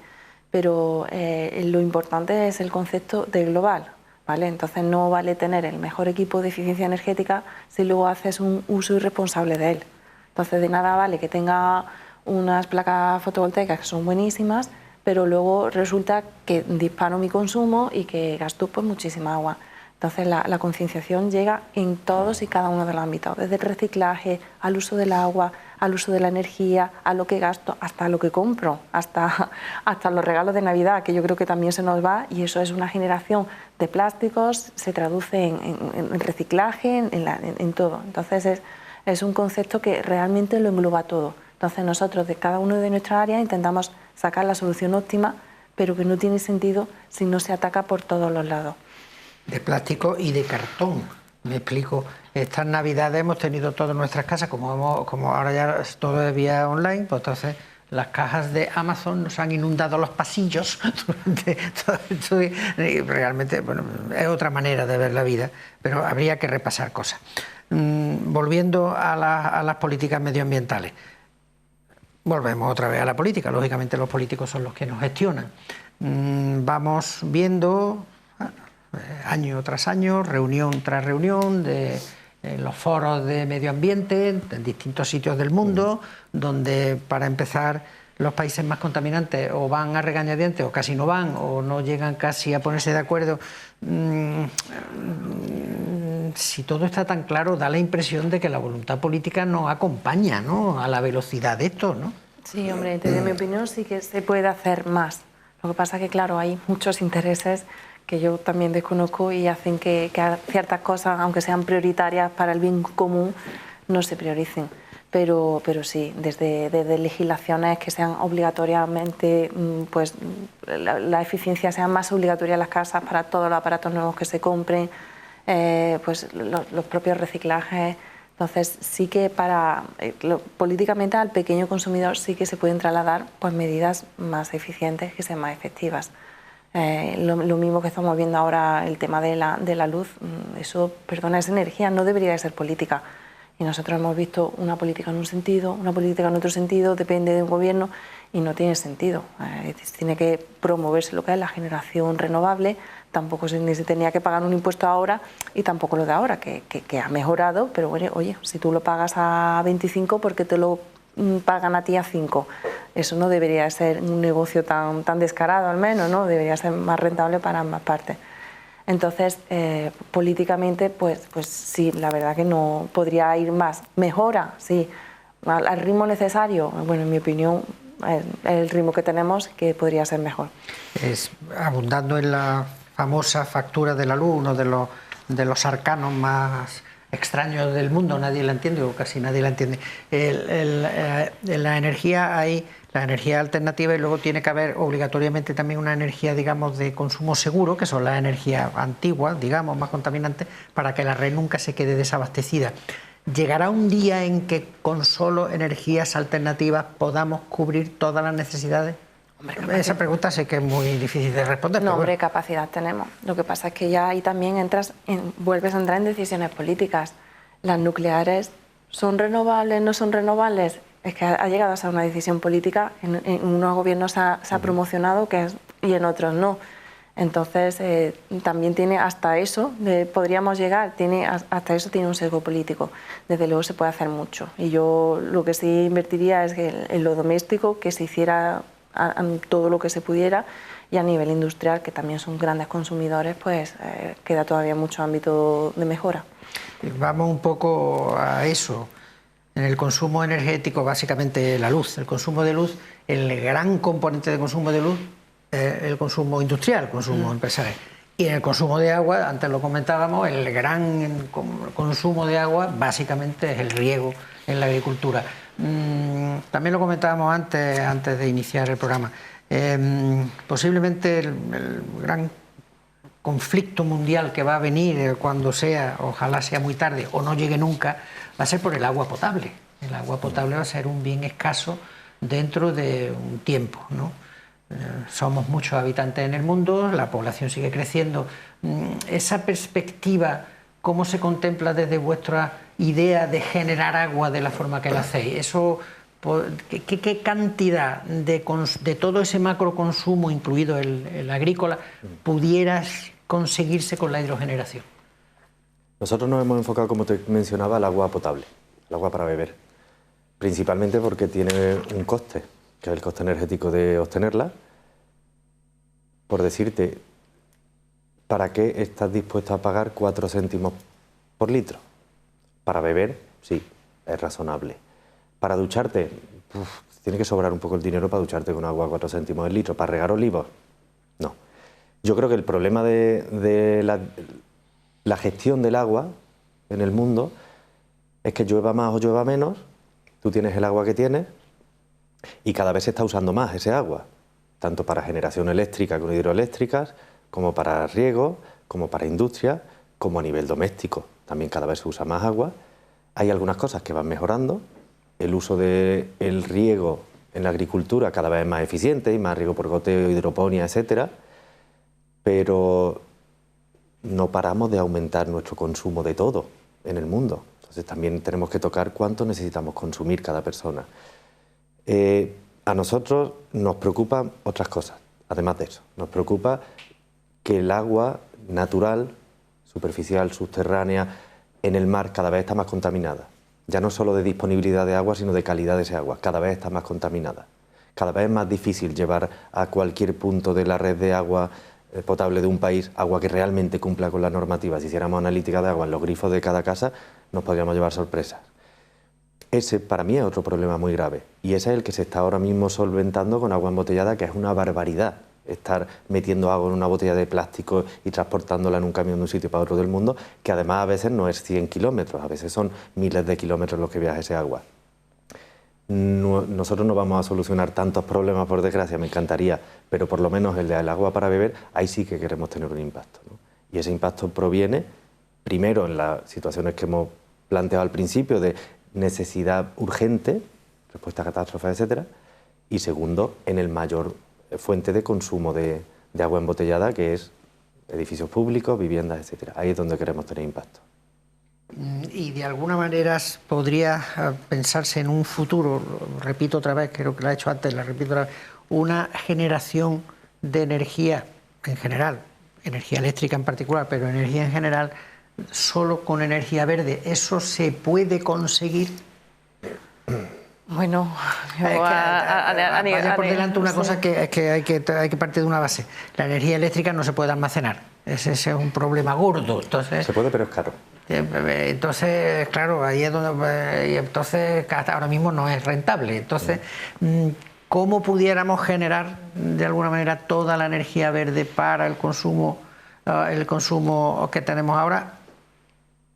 pero lo importante es el concepto de global. ¿Vale? Entonces no vale tener el mejor equipo de eficiencia energética si luego haces un uso irresponsable de él. Entonces de nada vale que tenga unas placas fotovoltaicas que son buenísimas, pero luego resulta que disparo mi consumo y que gasto pues muchísima agua. Entonces la concienciación llega en todos y cada uno de los ámbitos, desde el reciclaje, al uso del agua, al uso de la energía, a lo que gasto, hasta lo que compro, hasta los regalos de Navidad, que yo creo que también se nos va, y eso es una generación de plásticos, se traduce en reciclaje, en todo. Entonces es un concepto que realmente lo engloba todo. Entonces nosotros de cada uno de nuestras áreas intentamos sacar la solución óptima, pero que no tiene sentido si no se ataca por todos los lados. De plástico y de cartón. Me explico. Estas Navidades hemos tenido todas nuestras casas, como ahora ya todo es vía online, pues entonces las cajas de Amazon nos han inundado los pasillos durante todo esto. Realmente, bueno, es otra manera de ver la vida, pero habría que repasar cosas. Volviendo a las políticas medioambientales. Volvemos otra vez a la política. Lógicamente los políticos son los que nos gestionan. Vamos viendo año tras año, reunión tras reunión, de los foros de medio ambiente en distintos sitios del mundo, donde para empezar los países más contaminantes o van a regañadientes o casi no van o no llegan casi a ponerse de acuerdo. Si todo está tan claro, da la impresión de que la voluntad política no acompaña, ¿no?, a la velocidad de esto, ¿no? Sí, hombre, desde mi opinión sí que se puede hacer más. Lo que pasa es que, claro, hay muchos intereses que yo también desconozco y hacen que ciertas cosas, aunque sean prioritarias para el bien común, no se prioricen. Pero sí, desde legislaciones que sean obligatoriamente, pues la eficiencia sea más obligatoria en las casas para todos los aparatos nuevos que se compren, pues los propios reciclajes. Entonces sí que políticamente al pequeño consumidor sí que se pueden trasladar pues medidas más eficientes, que sean más efectivas. Lo mismo que estamos viendo ahora, el tema de la luz, eso, perdona, es energía, no debería de ser política. Y nosotros hemos visto una política en un sentido, una política en otro sentido, depende de un gobierno y no tiene sentido. Tiene que promoverse lo que es la generación renovable, tampoco ni se tenía que pagar un impuesto ahora y tampoco lo de ahora, que ha mejorado, pero bueno, oye, si tú lo pagas a 25, ¿por qué te lo pagan a ti a 5? Eso no debería ser un negocio tan descarado, al menos, ¿no? Debería ser más rentable para ambas partes. Entonces, políticamente, pues sí, la verdad que no podría ir más. Mejora, sí, al ritmo necesario. Bueno, en mi opinión, el ritmo que tenemos, que podría ser mejor. Abundando en la famosa factura de la luz, uno de los arcanos más extraños del mundo, nadie la entiende o casi nadie la entiende. La energía hay la energía alternativa y luego tiene que haber obligatoriamente también una energía, digamos, de consumo seguro, que son las energías antiguas, digamos, más contaminantes, para que la red nunca se quede desabastecida. ¿Llegará un día en que con solo energías alternativas podamos cubrir todas las necesidades? Esa pregunta sé que es muy difícil de responder. No, hombre, capacidad tenemos. Lo que pasa es que ya ahí también vuelves a entrar en decisiones políticas. Las nucleares, ¿son renovables, no son renovables? Es que ha llegado a ser una decisión política. En unos gobiernos se ha promocionado y en otros no. Entonces, también tiene hasta eso, podríamos llegar, hasta eso tiene un sesgo político. Desde luego se puede hacer mucho. Y yo lo que sí invertiría es que en lo doméstico, que se hiciera todo lo que se pudiera, y a nivel industrial, que también son grandes consumidores, pues queda todavía mucho ámbito de mejora. Vamos un poco a eso. En el consumo energético, básicamente la luz, el consumo de luz, el gran componente de consumo de luz es el consumo industrial, el consumo empresarial. Y en el consumo de agua, antes lo comentábamos, el gran consumo de agua básicamente es el riego en la agricultura. También lo comentábamos antes de iniciar el programa. Posiblemente el gran conflicto mundial que va a venir cuando sea, ojalá sea muy tarde o no llegue nunca, va a ser por el agua potable. El agua potable va a ser un bien escaso dentro de un tiempo, ¿no? Somos muchos habitantes en el mundo, la población sigue creciendo. Esa perspectiva, ¿cómo se contempla desde vuestra idea de generar agua de la forma que la hacéis? Eso, ¿qué cantidad de todo ese macroconsumo, incluido el agrícola, pudieras conseguirse con la hidrogeneración? Nosotros nos hemos enfocado, como te mencionaba, al agua potable, al agua para beber, principalmente porque tiene un coste, que es el coste energético de obtenerla. Por decirte, ¿para qué estás dispuesto a pagar 4 céntimos por litro? Para beber, sí, es razonable. Para ducharte, tiene que sobrar un poco el dinero para ducharte con agua a 4 céntimos el litro. ¿Para regar olivos? No. Yo creo que el problema de la gestión del agua en el mundo es que llueva más o llueva menos, tú tienes el agua que tienes y cada vez se está usando más ese agua, tanto para generación eléctrica con hidroeléctricas, como para riego, como para industria, como a nivel doméstico. También cada vez se usa más agua. Hay algunas cosas que van mejorando. El uso del riego en la agricultura cada vez es más eficiente, y más riego por goteo, hidroponía, etcétera. Pero no paramos de aumentar nuestro consumo de todo en el mundo. Entonces también tenemos que tocar cuánto necesitamos consumir cada persona. A nosotros nos preocupan otras cosas, además de eso. Nos preocupa que el agua natural, superficial, subterránea, en el mar cada vez está más contaminada. Ya no solo de disponibilidad de agua, sino de calidad de ese agua. Cada vez está más contaminada. Cada vez es más difícil llevar a cualquier punto de la red de agua potable de un país agua que realmente cumpla con la normativa. Si hiciéramos analítica de agua en los grifos de cada casa, nos podríamos llevar sorpresas. Ese para mí es otro problema muy grave y ese es el que se está ahora mismo solventando con agua embotellada, que es una barbaridad. Estar metiendo agua en una botella de plástico y transportándola en un camión de un sitio para otro del mundo, que además a veces no es 100 kilómetros, a veces son miles de kilómetros los que viaja ese agua. Nosotros no vamos a solucionar tantos problemas, por desgracia, me encantaría, pero por lo menos el del agua para beber, ahí sí que queremos tener un impacto, ¿no? Y ese impacto proviene, primero, en las situaciones que hemos planteado al principio, de necesidad urgente, respuesta a catástrofes, etcétera, y segundo, en el mayor fuente de consumo de agua embotellada, que es edificios públicos, viviendas, etcétera. Ahí es donde queremos tener impacto. Y de alguna manera podría pensarse en un futuro, repito otra vez, creo que lo he hecho antes, la repito otra vez, una generación de energía en general, energía eléctrica en particular, pero energía en general, solo con energía verde. ¿Eso se puede conseguir? Bueno, vaya por delante una cosa que hay que partir de una base. La energía eléctrica no se puede almacenar. Ese es un problema gordo. Entonces, se puede, pero es caro. Entonces, claro, ahí es donde... Entonces, ahora mismo no es rentable. Entonces, ¿cómo pudiéramos generar de alguna manera toda la energía verde para el consumo que tenemos ahora?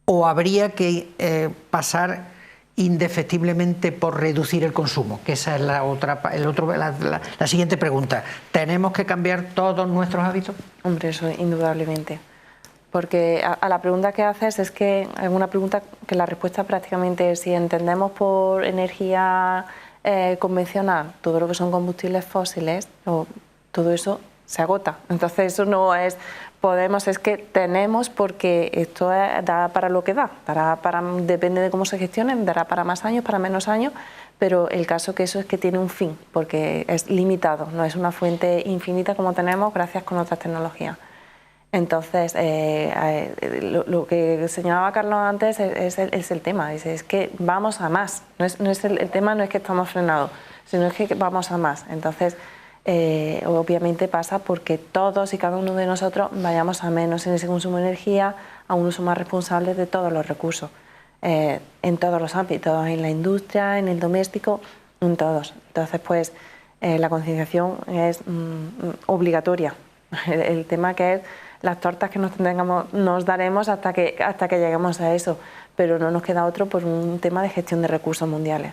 ¿O habría que pasar indefectiblemente por reducir el consumo? Que esa es la siguiente pregunta. ¿Tenemos que cambiar todos nuestros hábitos? Hombre, eso indudablemente. Porque a la pregunta que haces es que es una pregunta que la respuesta prácticamente es: si entendemos por energía convencional todo lo que son combustibles fósiles, todo eso se agota. Entonces eso no es es que tenemos, porque esto da para lo que da, depende de cómo se gestionen, dará para más años, para menos años, pero el caso que eso es que tiene un fin, porque es limitado, no es una fuente infinita como tenemos gracias con otras tecnologías. Entonces, lo que señalaba Carlos antes es el tema, es que vamos a más, el tema no es que estamos frenados, sino es que vamos a más. Entonces, obviamente pasa porque todos y cada uno de nosotros vayamos a menos en ese consumo de energía, a un uso más responsable de todos los recursos, en todos los ámbitos, en la industria, en el doméstico, en todos. Entonces, pues, la concienciación es obligatoria. El tema que es las tortas que nos daremos hasta que lleguemos a eso, pero no nos queda otro por un tema de gestión de recursos mundiales.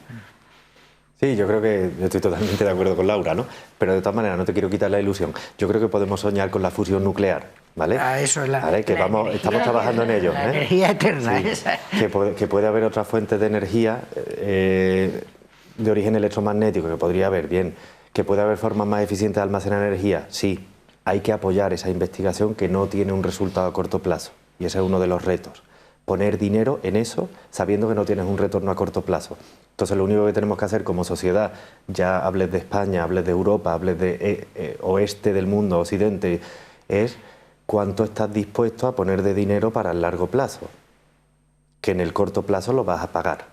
Sí, yo creo que yo estoy totalmente de acuerdo con Laura, ¿no? Pero de todas maneras no te quiero quitar la ilusión. Yo creo que podemos soñar con la fusión nuclear, ¿vale? Eso es ¿Vale? Que energía, estamos trabajando en ello. La energía eterna. Sí. Esa. Que puede haber otras fuentes de energía de origen electromagnético, que podría haber, bien. Que puede haber formas más eficientes de almacenar energía, sí. Hay que apoyar esa investigación que no tiene un resultado a corto plazo. Y ese es uno de los retos. Poner dinero en eso sabiendo que no tienes un retorno a corto plazo. Entonces lo único que tenemos que hacer como sociedad, ya hables de España, hables de Europa, hables de oeste del mundo, occidente, es cuánto estás dispuesto a poner de dinero para el largo plazo. Que en el corto plazo lo vas a pagar,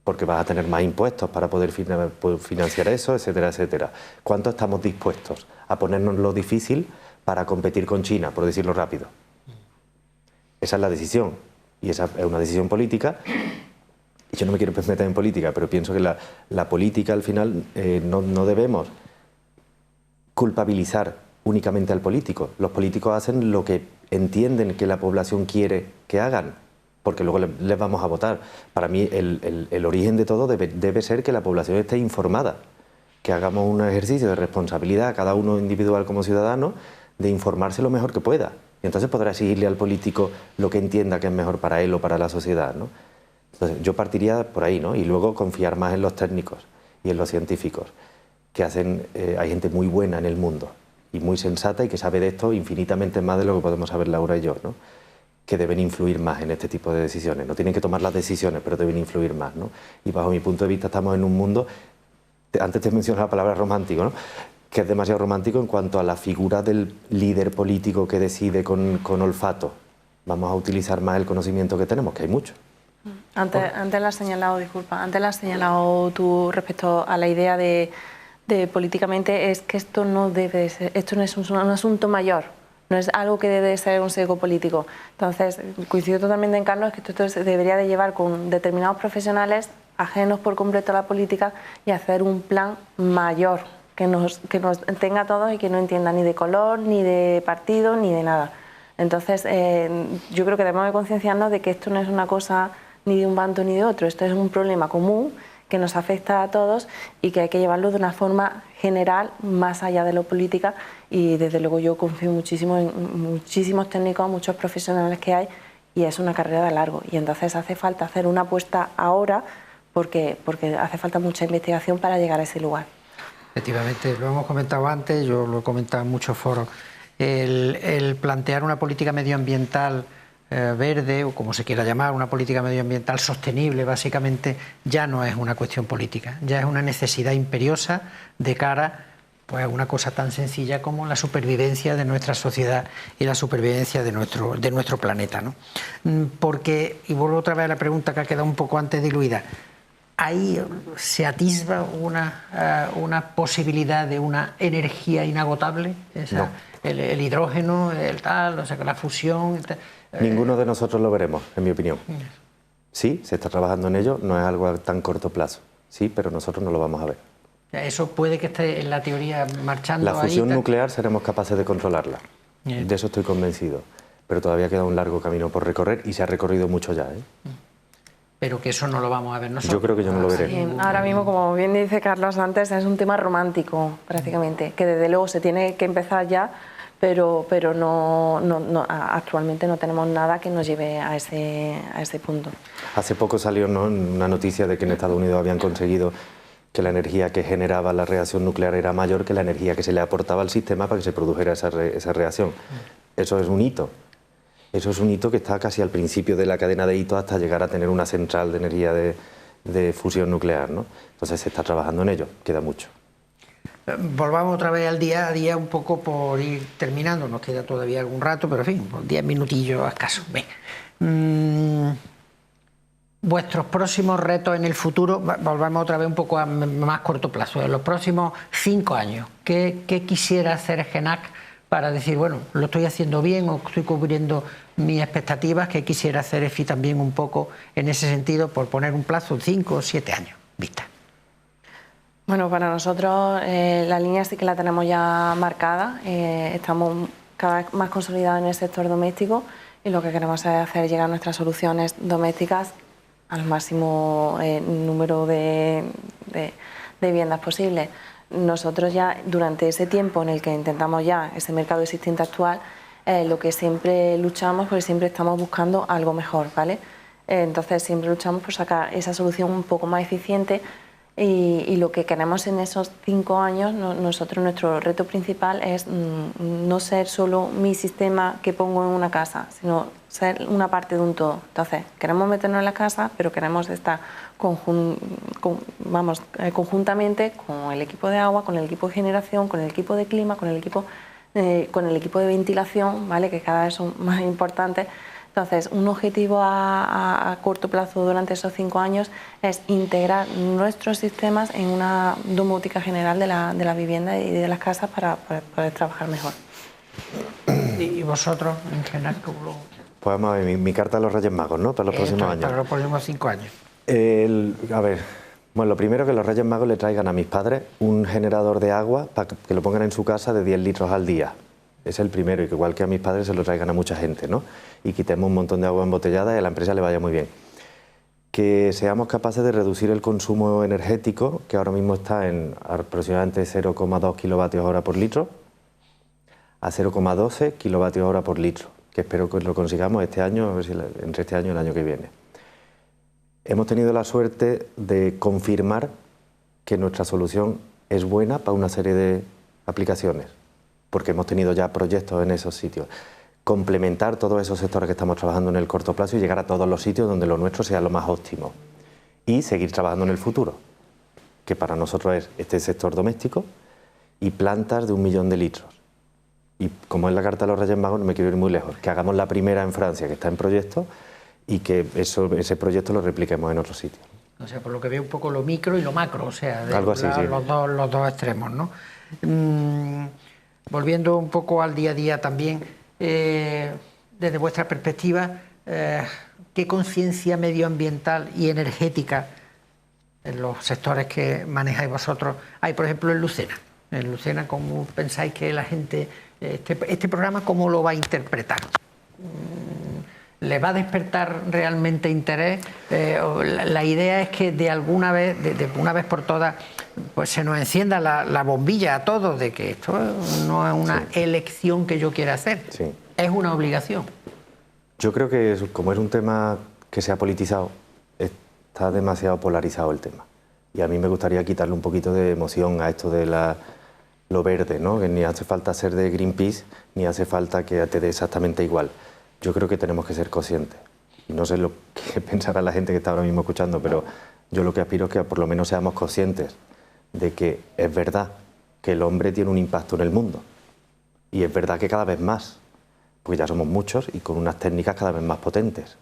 porque vas a tener más impuestos para poder financiar eso, etcétera, etcétera. ¿Cuánto estamos dispuestos a ponernos lo difícil para competir con China, por decirlo rápido? Esa es la decisión. Y esa es una decisión política. Y yo no me quiero meter en política, pero pienso que la política al final no debemos culpabilizar únicamente al político. Los políticos hacen lo que entienden que la población quiere que hagan, porque luego les vamos a votar. Para mí el origen de todo debe ser que la población esté informada, que hagamos un ejercicio de responsabilidad, cada uno individual como ciudadano, de informarse lo mejor que pueda. Y entonces podrá exigirle al político lo que entienda que es mejor para él o para la sociedad, ¿no? Entonces yo partiría por ahí, ¿no? Y luego confiar más en los técnicos y en los científicos, que hacen... hay gente muy buena en el mundo y muy sensata y que sabe de esto infinitamente más de lo que podemos saber Laura y yo, ¿no? Que deben influir más en este tipo de decisiones. No tienen que tomar las decisiones, pero deben influir más, ¿no? Y bajo mi punto de vista estamos en un mundo... Antes te mencionaba la palabra romántico, ¿no? Que es demasiado romántico en cuanto a la figura del líder político que decide con olfato. Vamos a utilizar más el conocimiento que tenemos, que hay mucho. Antes la has señalado, disculpa, antes la has señalado tú respecto a la idea de políticamente, es que esto no debe ser, esto no es un asunto mayor, no es algo que debe ser un sesgo político. Entonces, coincido totalmente en Carlos, que esto se debería de llevar con determinados profesionales ajenos por completo a la política y hacer un plan mayor, que nos tenga a todos y que no entienda ni de color, ni de partido, ni de nada. Entonces, yo creo que debemos de concienciarnos de que esto no es una cosa ni de un bando ni de otro, esto es un problema común que nos afecta a todos y que hay que llevarlo de una forma general, más allá de lo política, y desde luego yo confío muchísimo en muchísimos técnicos, muchos profesionales que hay, y es una carrera de largo, y entonces hace falta hacer una apuesta ahora porque hace falta mucha investigación para llegar a ese lugar. Efectivamente, lo hemos comentado antes, yo lo he comentado en muchos foros, el plantear una política medioambiental verde, o como se quiera llamar, una política medioambiental sostenible, básicamente, ya no es una cuestión política, ya es una necesidad imperiosa de cara pues, a una cosa tan sencilla como la supervivencia de nuestra sociedad y la supervivencia de nuestro planeta, ¿no? Porque, y vuelvo otra vez a la pregunta que ha quedado un poco antes diluida, ¿ahí se atisba una posibilidad de una energía inagotable? No. El hidrógeno, o sea, la fusión... Ninguno de nosotros lo veremos, en mi opinión. Sí, se está trabajando en ello, no es algo a tan corto plazo, sí, pero nosotros no lo vamos a ver. Eso puede que esté en la teoría marchando. La fusión nuclear seremos capaces de controlarla, de eso estoy convencido, pero todavía queda un largo camino por recorrer y se ha recorrido mucho ya, ¿eh? Pero que eso no lo vamos a ver nosotros. Yo creo que yo no lo veré. Sí, ahora mismo, como bien dice Carlos antes, es un tema romántico prácticamente, que desde luego se tiene que empezar ya, pero actualmente no tenemos nada que nos lleve a ese punto. Hace poco salió, ¿no?, una noticia de que en Estados Unidos habían conseguido que la energía que generaba la reacción nuclear era mayor que la energía que se le aportaba al sistema para que se produjera esa reacción. Eso es un hito. Eso es un hito que está casi al principio de la cadena de hitos hasta llegar a tener una central de energía de fusión nuclear, ¿no? Entonces se está trabajando en ello, queda mucho. Volvamos otra vez al día a día, un poco por ir terminando, nos queda todavía algún rato, pero en fin, 10 minutillos escasos. Vuestros próximos retos en el futuro, volvamos otra vez un poco a más corto plazo, en los próximos 5 años, ¿qué quisiera hacer GENAC para decir, bueno, lo estoy haciendo bien o estoy cubriendo mis expectativas? ¿Qué quisiera hacer EFI también un poco en ese sentido, por poner un plazo, 5 o 7 años vista? Bueno, para nosotros la línea sí que la tenemos ya marcada, estamos cada vez más consolidados en el sector doméstico y lo que queremos es hacer llegar nuestras soluciones domésticas al máximo número de viviendas posibles. Nosotros ya durante ese tiempo en el que intentamos ya ese mercado existente actual, lo que siempre luchamos, porque siempre estamos buscando algo mejor, ¿vale? Entonces siempre luchamos por sacar esa solución un poco más eficiente y lo que queremos en esos 5 años, nuestro reto principal es no ser solo mi sistema que pongo en una casa, sino ser una parte de un todo. Entonces queremos meternos en la casa, pero queremos estar conjuntamente con el equipo de agua, con el equipo de generación, con el equipo de clima, con el equipo de ventilación, ¿vale? Que cada vez son más importantes. Entonces, un objetivo a corto plazo durante esos 5 años es integrar nuestros sistemas en una domótica general de la vivienda y de las casas para poder trabajar mejor. ¿Y vosotros, en general, cómo lo...? Pues vamos a ver, mi carta a los Reyes Magos, ¿no? Para los próximos años. Para los próximos 5 años. A ver, bueno, lo primero que los Reyes Magos le traigan a mis padres un generador de agua para que lo pongan en su casa de 10 litros al día. Es el primero, y que igual que a mis padres se lo traigan a mucha gente, ¿no? Y quitemos un montón de agua embotellada y a la empresa le vaya muy bien. Que seamos capaces de reducir el consumo energético, que ahora mismo está en aproximadamente 0,2 kilovatios hora por litro, a 0,12 kilovatios hora por litro, que espero que lo consigamos este año, a ver si entre este año y el año que viene. Hemos tenido la suerte de confirmar que nuestra solución es buena para una serie de aplicaciones, porque hemos tenido ya proyectos en esos sitios. Complementar todos esos sectores que estamos trabajando en el corto plazo y llegar a todos los sitios donde lo nuestro sea lo más óptimo. Y seguir trabajando en el futuro, que para nosotros es este sector doméstico y plantas de 1 millón de litros. Y como es la carta de los Reyes Magos, no me quiero ir muy lejos, que hagamos la primera en Francia, que está en proyecto, y que ese proyecto lo repliquemos en otros sitios. O sea, por lo que veo un poco lo micro y lo macro, o sea, algo así, sí. los dos extremos, ¿no? Volviendo un poco al día a día también, desde vuestra perspectiva, ¿qué conciencia medioambiental y energética en los sectores que manejáis vosotros hay, por ejemplo, en Lucena? En Lucena, ¿cómo pensáis que la gente, este programa, cómo lo va a interpretar? ¿Le va a despertar realmente interés? La idea es que de alguna vez, de una vez por todas, pues se nos encienda la bombilla a todos de que esto no es una elección que yo quiera hacer, es una obligación. Yo creo que como es un tema que se ha politizado, está demasiado polarizado el tema. Y a mí me gustaría quitarle un poquito de emoción a esto de lo verde, ¿no? Que ni hace falta ser de Greenpeace, ni hace falta que te dé exactamente igual. Yo creo que tenemos que ser conscientes. Y no sé lo que pensará la gente que está ahora mismo escuchando, pero yo lo que aspiro es que por lo menos seamos conscientes de que es verdad que el hombre tiene un impacto en el mundo. Y es verdad que cada vez más, porque ya somos muchos y con unas técnicas cada vez más potentes.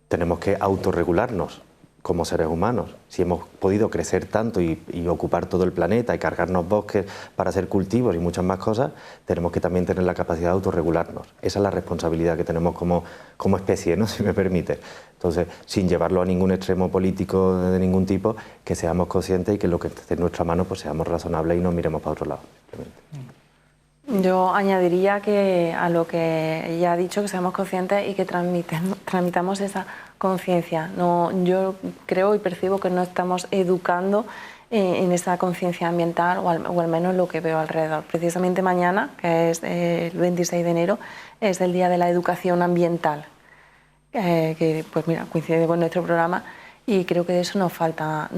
Tenemos que autorregularnos como seres humanos. Si hemos podido crecer tanto y ocupar todo el planeta y cargarnos bosques para hacer cultivos y muchas más cosas, tenemos que también tener la capacidad de autorregularnos. Esa es la responsabilidad que tenemos como especie, ¿no? Si me permite. Entonces, sin llevarlo a ningún extremo político de ningún tipo, que seamos conscientes y que lo que esté en nuestra mano pues seamos razonables y no miremos para otro lado. Yo añadiría que a lo que ya ha dicho, que seamos conscientes y que transmitamos esa conciencia. Yo creo y percibo que no estamos educando en esa conciencia ambiental, o al menos lo que veo alrededor. Precisamente mañana, que es el 26 de enero, es el Día de la Educación Ambiental, que pues mira, coincide con nuestro programa, y creo que de eso nos falta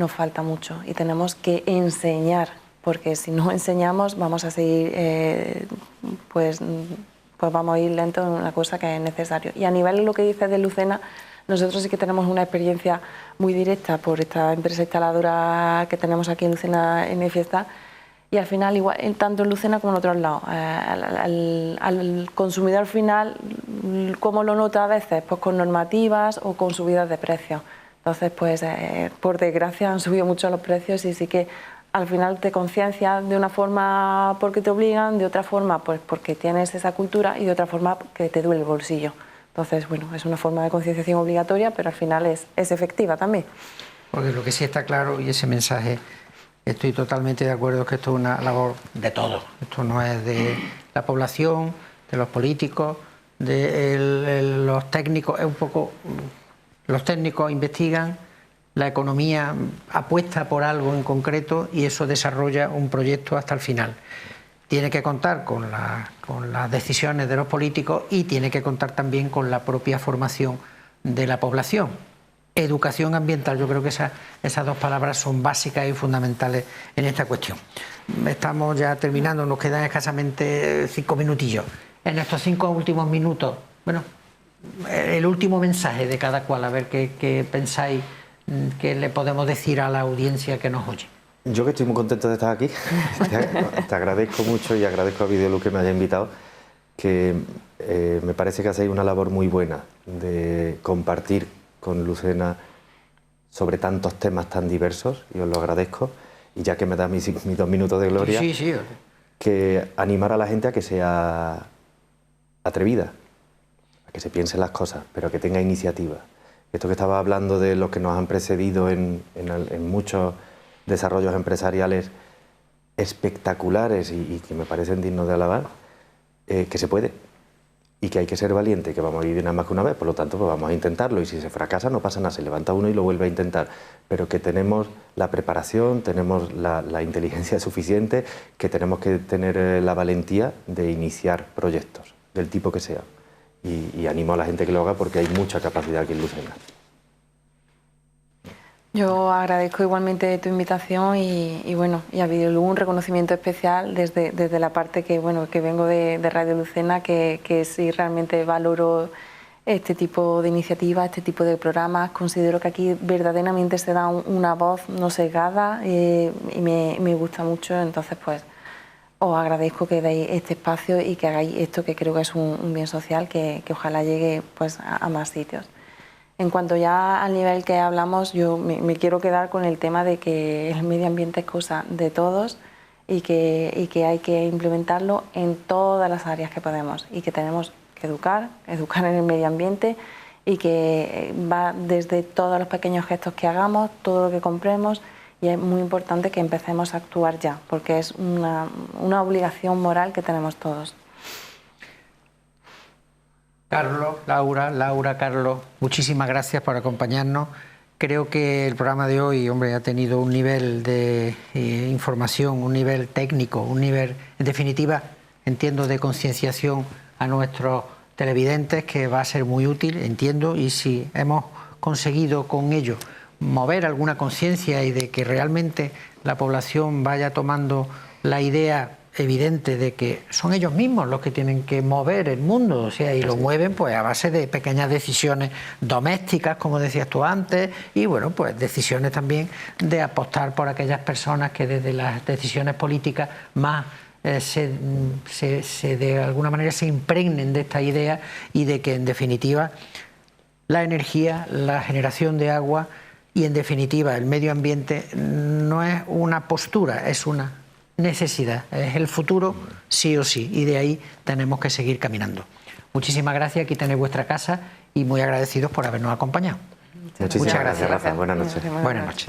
mucho y tenemos que enseñar, porque si no enseñamos vamos a seguir, pues vamos a ir lento en una cosa que es necesario. Y a nivel de lo que dices de Lucena, nosotros sí que tenemos una experiencia muy directa por esta empresa instaladora que tenemos aquí en Lucena, en Fiesta, y al final, igual, tanto en Lucena como en otros lados, al consumidor final, ¿cómo lo nota a veces? Pues con normativas o con subidas de precios. Entonces, pues por desgracia han subido mucho los precios y sí que al final te conciencias de una forma porque te obligan, de otra forma pues porque tienes esa cultura y de otra forma que te duele el bolsillo. Entonces, bueno, es una forma de concienciación obligatoria, pero al final es efectiva también. Porque lo que sí está claro, y ese mensaje, estoy totalmente de acuerdo, es que esto es una labor de todos. Esto no es de la población, de los políticos, de los técnicos, es un poco... Los técnicos investigan, la economía apuesta por algo en concreto y eso desarrolla un proyecto hasta el final. Tiene que contar con las decisiones de los políticos y tiene que contar también con la propia formación de la población. Educación ambiental, yo creo que esas dos palabras son básicas y fundamentales en esta cuestión. Estamos ya terminando, nos quedan escasamente 5 minutillos. En estos 5 últimos minutos, bueno, el último mensaje de cada cual, a ver qué pensáis, qué le podemos decir a la audiencia que nos oye. Yo que estoy muy contento de estar aquí, te agradezco mucho y agradezco a Videoluz que me haya invitado, que me parece que hacéis una labor muy buena de compartir con Lucena sobre tantos temas tan diversos, y os lo agradezco, y ya que me da mis 2 minutos de gloria, sí. Que animar a la gente a que sea atrevida, a que se piense las cosas, pero que tenga iniciativa. Esto que estaba hablando de los que nos han precedido en muchos desarrollos empresariales espectaculares y que me parecen dignos de alabar, que se puede y que hay que ser valiente, que vamos a vivir nada más que una vez, por lo tanto pues vamos a intentarlo, y si se fracasa no pasa nada, se levanta uno y lo vuelve a intentar, pero que tenemos la preparación, tenemos la inteligencia suficiente, que tenemos que tener la valentía de iniciar proyectos del tipo que sea, y animo a la gente que lo haga porque hay mucha capacidad aquí en Lucena. Yo agradezco igualmente tu invitación y bueno, y a Videoluz un reconocimiento especial desde la parte que vengo de Radio Lucena, que sí realmente valoro este tipo de iniciativas, este tipo de programas. Considero que aquí verdaderamente se da una voz no sesgada y me gusta mucho. Entonces pues os agradezco que deis este espacio y que hagáis esto, que creo que es un bien social que ojalá llegue pues a más sitios. En cuanto ya al nivel que hablamos, yo me quiero quedar con el tema de que el medio ambiente es cosa de todos y que hay que implementarlo en todas las áreas que podemos, y que tenemos que educar en el medio ambiente, y que va desde todos los pequeños gestos que hagamos, todo lo que compremos, y es muy importante que empecemos a actuar ya, porque es una obligación moral que tenemos todos. Carlos, Laura, Carlos, muchísimas gracias por acompañarnos. Creo que el programa de hoy, hombre, ha tenido un nivel de información, un nivel técnico, un nivel, en definitiva, entiendo, de concienciación a nuestros televidentes, que va a ser muy útil, entiendo, y si hemos conseguido con ello mover alguna conciencia y de que realmente la población vaya tomando la idea evidente de que son ellos mismos los que tienen que mover el mundo, o sea, y lo mueven pues a base de pequeñas decisiones domésticas, como decías tú antes, y bueno, pues decisiones también de apostar por aquellas personas que desde las decisiones políticas más de alguna manera se impregnen de esta idea, y de que en definitiva la energía, la generación de agua y en definitiva el medio ambiente no es una postura, es una necesidad, es el futuro sí o sí, y de ahí tenemos que seguir caminando. Muchísimas gracias, aquí tenéis vuestra casa y muy agradecidos por habernos acompañado. Muchísimas gracias, Rafa. Buenas noches. Buenas noches.